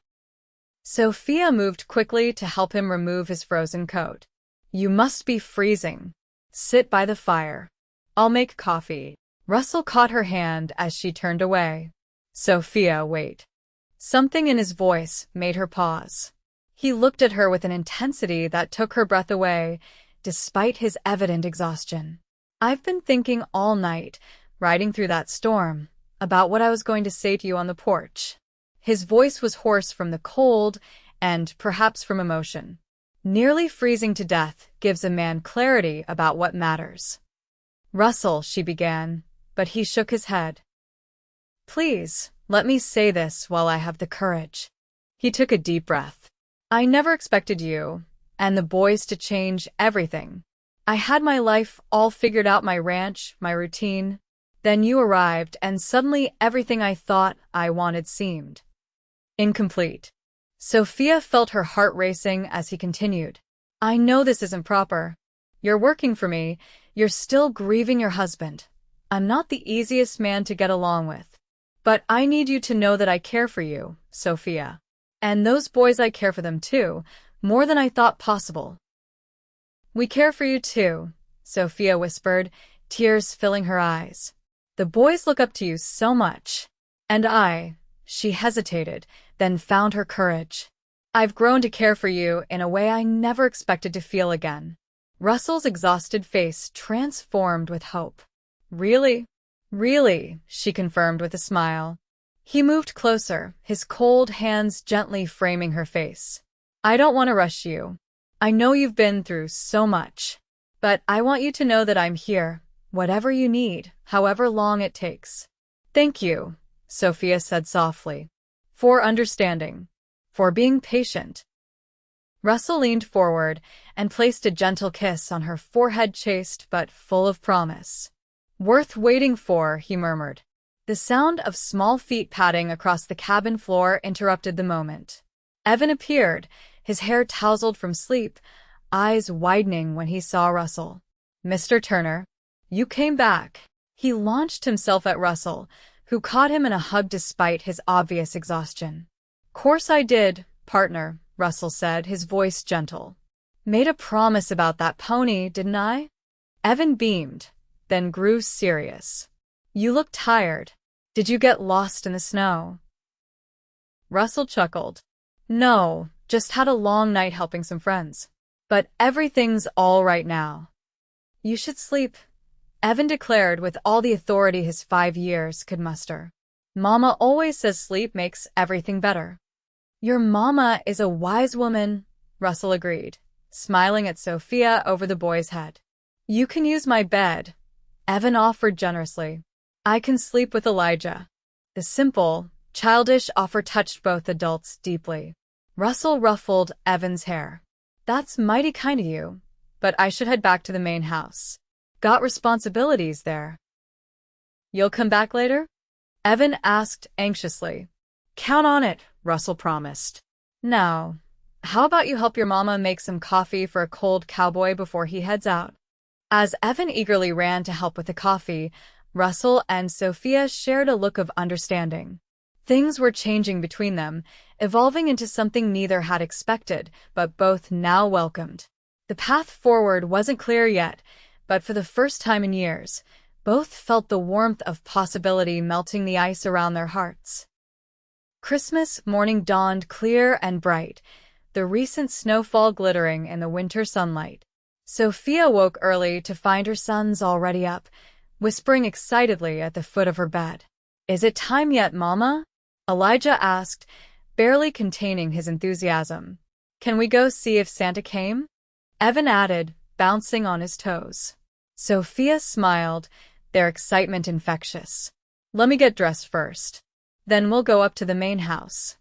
Sophia moved quickly to help him remove his frozen coat. You must be freezing. Sit by the fire. I'll make coffee. Russell caught her hand as she turned away. Sophia, wait. Something in his voice made her pause. He looked at her with an intensity that took her breath away, despite his evident exhaustion. I've been thinking all night, riding through that storm, about what I was going to say to you on the porch. His voice was hoarse from the cold and perhaps from emotion. Nearly freezing to death gives a man clarity about what matters. Russell, she began, but he shook his head. Please, let me say this while I have the courage. He took a deep breath. I never expected you and the boys to change everything. I had my life all figured out, my ranch, my routine. Then you arrived, and suddenly everything I thought I wanted seemed incomplete. Sophia felt her heart racing as he continued. I know this isn't proper. You're working for me. You're still grieving your husband. I'm not the easiest man to get along with. But I need you to know that I care for you, Sophia. And those boys, I care for them too, more than I thought possible. We care for you too, Sophia whispered, tears filling her eyes. The boys look up to you so much. And she hesitated, then found her courage. I've grown to care for you in a way I never expected to feel again. Russell's exhausted face transformed with hope. Really? Really, she confirmed with a smile. He moved closer, his cold hands gently framing her face. I don't want to rush you. I know you've been through so much, but I want you to know that I'm here, whatever you need, however long it takes. Thank you, Sophia said softly, for understanding, for being patient. Russell leaned forward and placed a gentle kiss on her forehead, chaste but full of promise. Worth waiting for, he murmured. The sound of small feet padding across the cabin floor interrupted the moment. Evan appeared, his hair tousled from sleep, eyes widening when he saw Russell. Mr. Turner, you came back. He launched himself at Russell, who caught him in a hug despite his obvious exhaustion. Course I did, partner, Russell said, his voice gentle. Made a promise about that pony, didn't I? Evan beamed, then grew serious. You look tired. Did you get lost in the snow? Russell chuckled. No, just had a long night helping some friends. But everything's all right now. You should sleep, Evan declared with all the authority his 5 years could muster. Mama always says sleep makes everything better. Your mama is a wise woman, Russell agreed, smiling at Sophia over the boy's head. You can use my bed, Evan offered generously. I can sleep with Elijah. The simple, childish offer touched both adults deeply. Russell ruffled Evan's hair. That's mighty kind of you, but I should head back to the main house. Got responsibilities there. You'll come back later? Evan asked anxiously. Count on it, Russell promised. Now, how about you help your mama make some coffee for a cold cowboy before he heads out? As Evan eagerly ran to help with the coffee, Russell and Sophia shared a look of understanding. Things were changing between them, evolving into something neither had expected, but both now welcomed. The path forward wasn't clear yet, but for the first time in years, both felt the warmth of possibility melting the ice around their hearts. Christmas morning dawned clear and bright, the recent snowfall glittering in the winter sunlight. Sophia woke early to find her sons already up, whispering excitedly at the foot of her bed. Is it time yet, Mama? Elijah asked, barely containing his enthusiasm. Can we go see if Santa came? Evan added, bouncing on his toes. Sophia smiled, their excitement infectious. Let me get dressed first. Then we'll go up to the main house.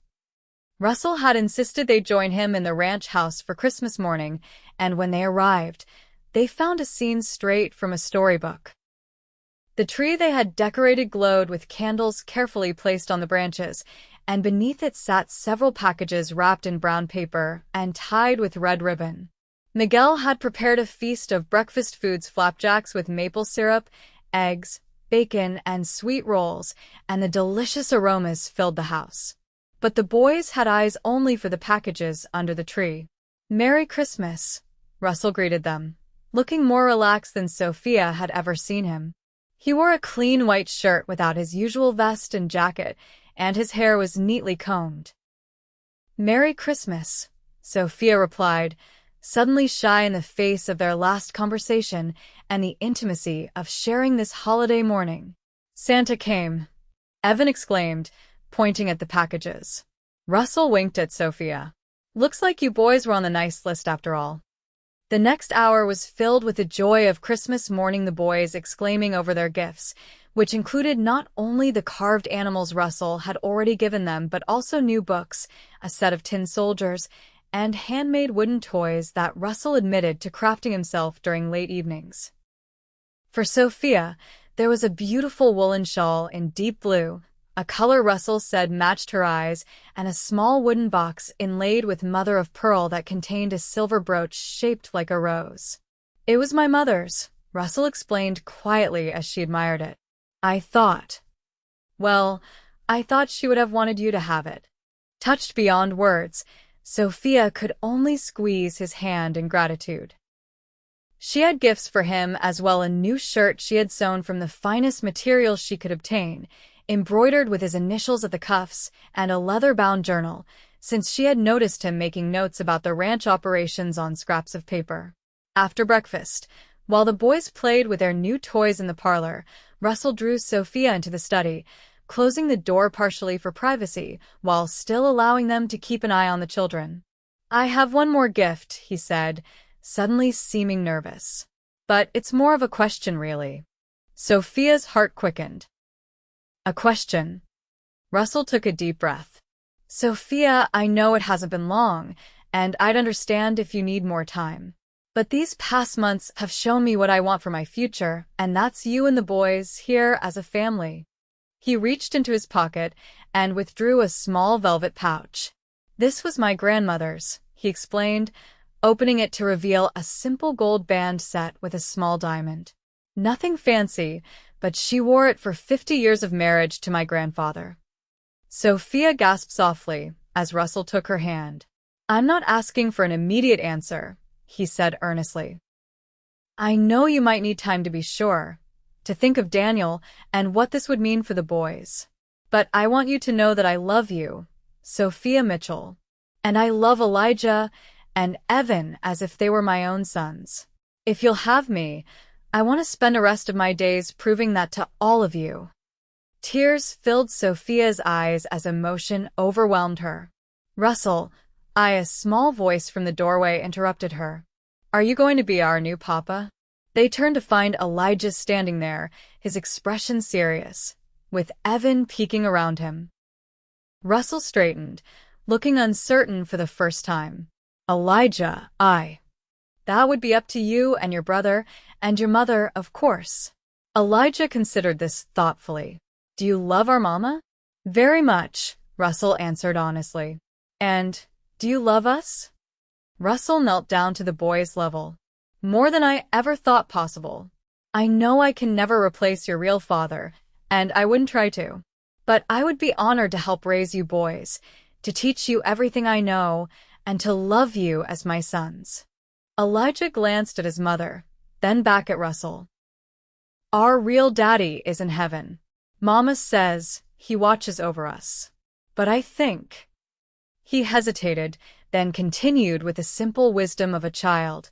Russell had insisted they join him in the ranch house for Christmas morning, and when they arrived, they found a scene straight from a storybook. The tree they had decorated glowed with candles carefully placed on the branches, and beneath it sat several packages wrapped in brown paper and tied with red ribbon. Miguel had prepared a feast of breakfast foods, flapjacks with maple syrup, eggs, bacon, and sweet rolls, and the delicious aromas filled the house. But the boys had eyes only for the packages under the tree. Merry Christmas, Russell greeted them, looking more relaxed than Sophia had ever seen him. He wore a clean white shirt without his usual vest and jacket, and his hair was neatly combed. Merry Christmas, Sophia replied, suddenly shy in the face of their last conversation and the intimacy of sharing this holiday morning. Santa came, Evan exclaimed, pointing at the packages. Russell winked at Sophia. Looks like you boys were on the nice list after all. The next hour was filled with the joy of Christmas morning, the boys exclaiming over their gifts, which included not only the carved animals Russell had already given them, but also new books, a set of tin soldiers, and handmade wooden toys that Russell admitted to crafting himself during late evenings. For Sophia, there was a beautiful woolen shawl in deep blue, a color Russell said matched her eyes, and a small wooden box inlaid with mother of pearl that contained a silver brooch shaped like a rose. It was my mother's, Russell explained quietly as she admired it. I thought she would have wanted you to have it. Touched beyond words, Sophia could only squeeze his hand in gratitude. She had gifts for him as well, a new shirt she had sewn from the finest materials she could obtain, embroidered with his initials at the cuffs, and a leather-bound journal, since she had noticed him making notes about the ranch operations on scraps of paper. After breakfast, while the boys played with their new toys in the parlor, Russell drew Sophia into the study, closing the door partially for privacy, while still allowing them to keep an eye on the children. I have one more gift, he said, suddenly seeming nervous. But it's more of a question, really. Sophia's heart quickened. A question. Russell took a deep breath. Sophia, I know it hasn't been long, and I'd understand if you need more time. But these past months have shown me what I want for my future, and that's you and the boys here as a family. He reached into his pocket and withdrew a small velvet pouch. This was my grandmother's, he explained, opening it to reveal a simple gold band set with a small diamond. Nothing fancy, but she wore it for 50 years of marriage to my grandfather. Sophia gasped softly as Russell took her hand. I'm not asking for an immediate answer, he said earnestly. I know you might need time to be sure, to think of Daniel and what this would mean for the boys. But I want you to know that I love you, Sophia Mitchell. And I love Elijah and Evan as if they were my own sons. If you'll have me, I want to spend the rest of my days proving that to all of you. Tears filled Sophia's eyes as emotion overwhelmed her. Russell, a small voice from the doorway interrupted her. Are you going to be our new papa? They turned to find Elijah standing there, his expression serious, with Evan peeking around him. Russell straightened, looking uncertain for the first time. Elijah, that would be up to you and your brother, and your mother, of course. Elijah considered this thoughtfully. Do you love our mama? Very much, Russell answered honestly. And, do you love us? Russell knelt down to the boy's level. More than I ever thought possible. I know I can never replace your real father, and I wouldn't try to. But I would be honored to help raise you boys, to teach you everything I know, and to love you as my sons. Elijah glanced at his mother, then back at Russell. Our real daddy is in heaven. Mama says he watches over us. But I think... He hesitated, then continued with the simple wisdom of a child.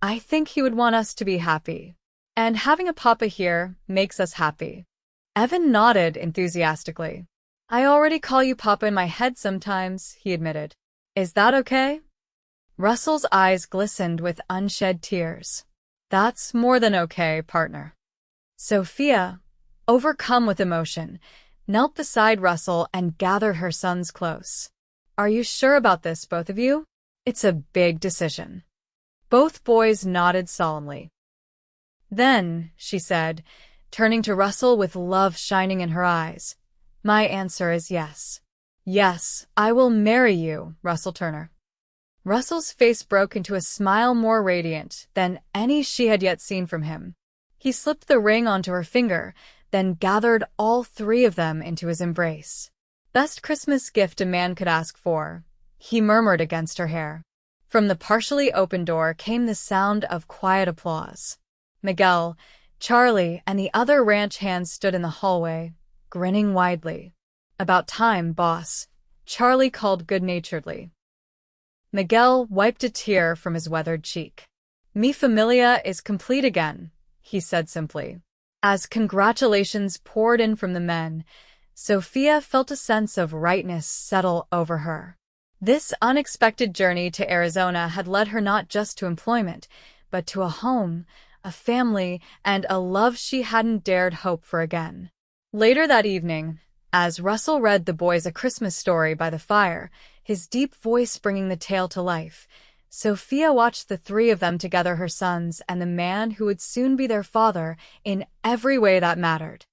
I think he would want us to be happy. And having a papa here makes us happy. Evan nodded enthusiastically. I already call you papa in my head sometimes, he admitted. Is that okay? Russell's eyes glistened with unshed tears. That's more than okay, partner. Sophia, overcome with emotion, knelt beside Russell and gathered her sons close. Are you sure about this, both of you? It's a big decision. Both boys nodded solemnly. Then, she said, turning to Russell with love shining in her eyes, my answer is yes. Yes, I will marry you, Russell Turner. Russell's face broke into a smile more radiant than any she had yet seen from him. He slipped the ring onto her finger, then gathered all three of them into his embrace. Best Christmas gift a man could ask for, he murmured against her hair. From the partially open door came the sound of quiet applause. Miguel, Charlie, and the other ranch hands stood in the hallway, grinning widely. About time, boss, Charlie called good-naturedly. Miguel wiped a tear from his weathered cheek. Mi familia is complete again, he said simply. As congratulations poured in from the men, Sophia felt a sense of rightness settle over her. This unexpected journey to Arizona had led her not just to employment, but to a home, a family, and a love she hadn't dared hope for again. Later that evening, as Russell read the boys A Christmas Story by the fire, his deep voice bringing the tale to life, Sophia watched the three of them together, her sons and the man who would soon be their father, in every way that mattered.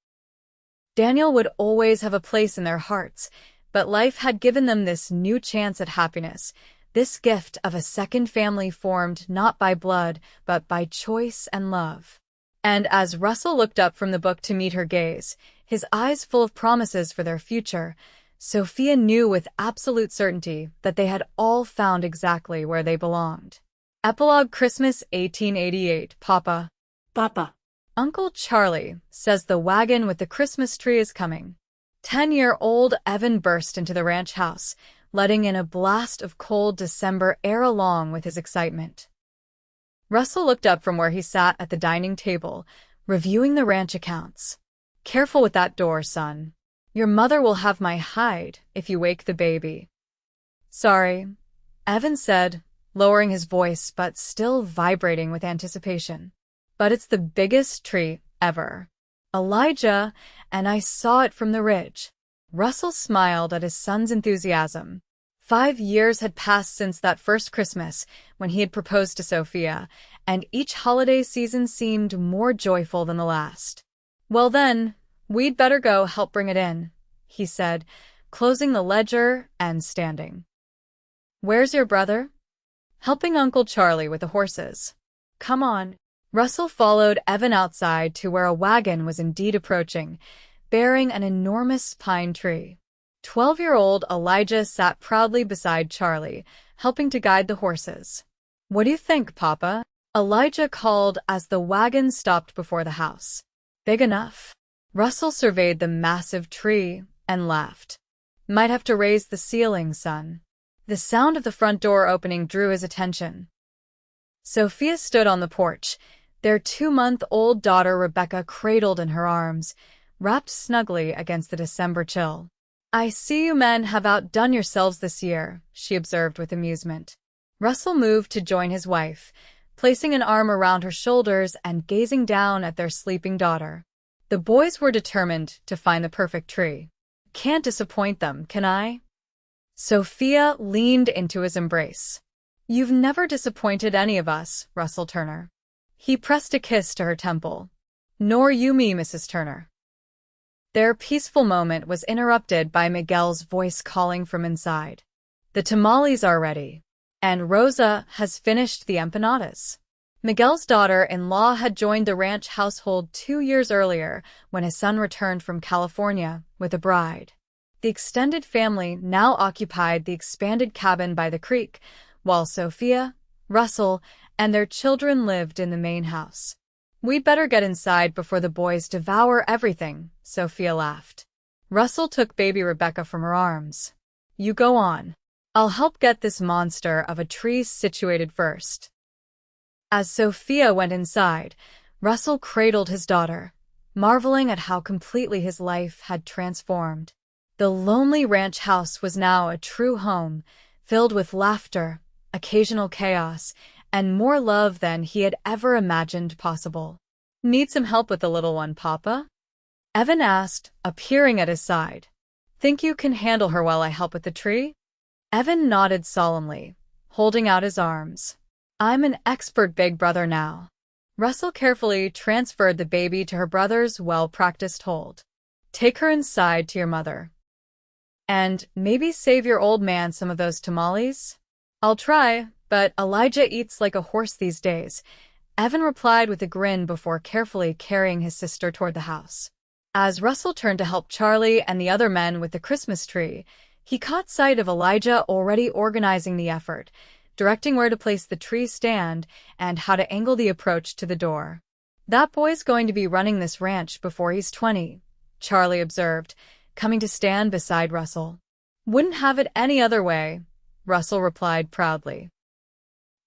Daniel would always have a place in their hearts, but life had given them this new chance at happiness, this gift of a second family formed not by blood, but by choice and love. And as Russell looked up from the book to meet her gaze, his eyes full of promises for their future, Sophia knew with absolute certainty that they had all found exactly where they belonged. Epilogue Christmas 1888. Papa. Papa. Uncle Charlie says the wagon with the Christmas tree is coming. 10-year-old Evan burst into the ranch house, letting in a blast of cold December air along with his excitement. Russell looked up from where he sat at the dining table, reviewing the ranch accounts. Careful with that door, son. Your mother will have my hide if you wake the baby. Sorry, Evan said, lowering his voice but still vibrating with anticipation. But it's the biggest tree ever. Elijah, and I saw it from the ridge. Russell smiled at his son's enthusiasm. 5 years had passed since that first Christmas when he had proposed to Sophia, and each holiday season seemed more joyful than the last. Well then, we'd better go help bring it in, he said, closing the ledger and standing. Where's your brother? Helping Uncle Charlie with the horses. Come on. Russell followed Evan outside to where a wagon was indeed approaching, bearing an enormous pine tree. 12-year-old Elijah sat proudly beside Charlie, helping to guide the horses. What do you think, Papa? Elijah called as the wagon stopped before the house. Big enough. Russell surveyed the massive tree and laughed. Might have to raise the ceiling, son. The sound of the front door opening drew his attention. Sophia stood on the porch, their 2-month-old daughter Rebecca cradled in her arms, wrapped snugly against the December chill. I see you men have outdone yourselves this year, she observed with amusement. Russell moved to join his wife, placing an arm around her shoulders and gazing down at their sleeping daughter. The boys were determined to find the perfect tree. Can't disappoint them, can I? Sophia leaned into his embrace. You've never disappointed any of us, Russell Turner. He pressed a kiss to her temple. Nor you me, Mrs. Turner. Their peaceful moment was interrupted by Miguel's voice calling from inside. The tamales are ready, and Rosa has finished the empanadas. Miguel's daughter-in-law had joined the ranch household 2 years earlier when his son returned from California with a bride. The extended family now occupied the expanded cabin by the creek, while Sophia, Russell, and their children lived in the main house. We'd better get inside before the boys devour everything, Sophia laughed. Russell took baby Rebecca from her arms. You go on. I'll help get this monster of a tree situated first. As Sophia went inside, Russell cradled his daughter, marveling at how completely his life had transformed. The lonely ranch house was now a true home, filled with laughter, occasional chaos, and more love than he had ever imagined possible. Need some help with the little one, Papa? Evan asked, appearing at his side. Think you can handle her while I help with the tree? Evan nodded solemnly, holding out his arms. I'm an expert big brother now. Russell carefully transferred the baby to her brother's well-practiced hold. Take her inside to your mother. And maybe save your old man some of those tamales? I'll try, but Elijah eats like a horse these days, Evan replied with a grin before carefully carrying his sister toward the house. As Russell turned to help Charlie and the other men with the Christmas tree, he caught sight of Elijah already organizing the effort, directing where to place the tree stand and how to angle the approach to the door. That boy's going to be running this ranch before he's 20, Charlie observed, coming to stand beside Russell. Wouldn't have it any other way, Russell replied proudly.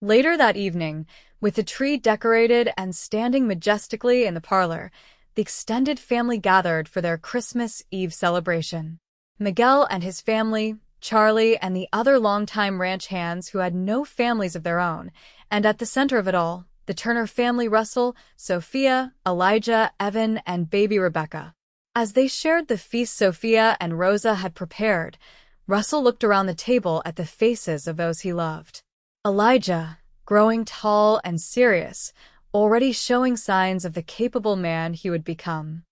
Later that evening, with the tree decorated and standing majestically in the parlor, the extended family gathered for their Christmas Eve celebration. Miguel and his family, Charlie and the other longtime ranch hands who had no families of their own, and at the center of it all, the Turner family Russell, Sophia, Elijah, Evan, and baby Rebecca. As they shared the feast Sophia and Rosa had prepared, Russell looked around the table at the faces of those he loved. Elijah, growing tall and serious, already showing signs of the capable man he would become.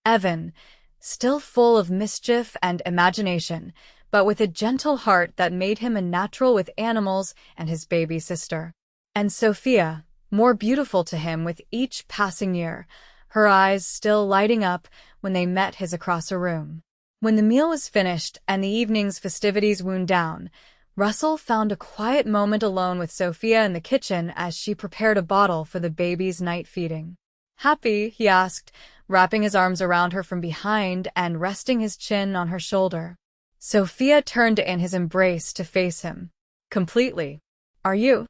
Evan, still full of mischief and imagination, but with a gentle heart that made him a natural with animals and his baby sister. And Sophia, more beautiful to him with each passing year, her eyes still lighting up when they met his across a room. When the meal was finished and the evening's festivities wound down, Russell found a quiet moment alone with Sophia in the kitchen as she prepared a bottle for the baby's night feeding. Happy? He asked, wrapping his arms around her from behind and resting his chin on her shoulder. Sophia turned in his embrace to face him. Completely. Are you?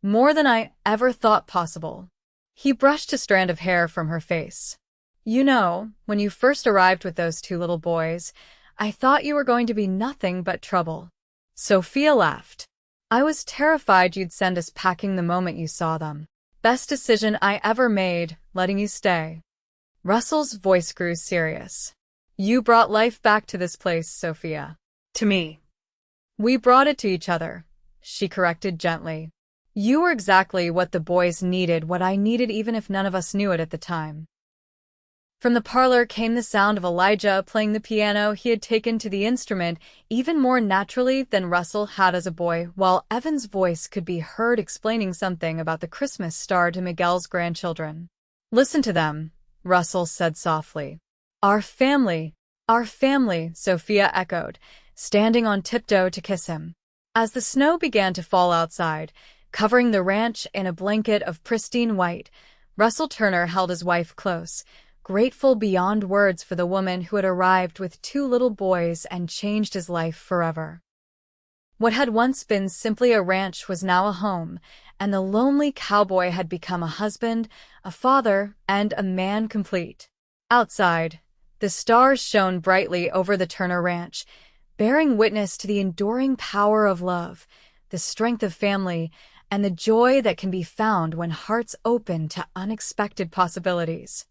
More than I ever thought possible. He brushed a strand of hair from her face. You know, when you first arrived with those 2 little boys, I thought you were going to be nothing but trouble. Sophia laughed. I was terrified you'd send us packing the moment you saw them. Best decision I ever made, letting you stay. Russell's voice grew serious. You brought life back to this place, Sophia. To me. We brought it to each other, she corrected gently. You were exactly what the boys needed, what I needed even if none of us knew it at the time. From the parlor came the sound of Elijah playing the piano. He had taken to the instrument even more naturally than Russell had as a boy, while Evan's voice could be heard explaining something about the Christmas star to Miguel's grandchildren. Listen to them, Russell said softly. Our family, Sophia echoed, standing on tiptoe to kiss him. As the snow began to fall outside, covering the ranch in a blanket of pristine white, Russell Turner held his wife close, grateful beyond words for the woman who had arrived with 2 little boys and changed his life forever. What had once been simply a ranch was now a home, and the lonely cowboy had become a husband, a father, and a man complete. Outside, the stars shone brightly over the Turner Ranch, bearing witness to the enduring power of love, the strength of family, and the joy that can be found when hearts open to unexpected possibilities.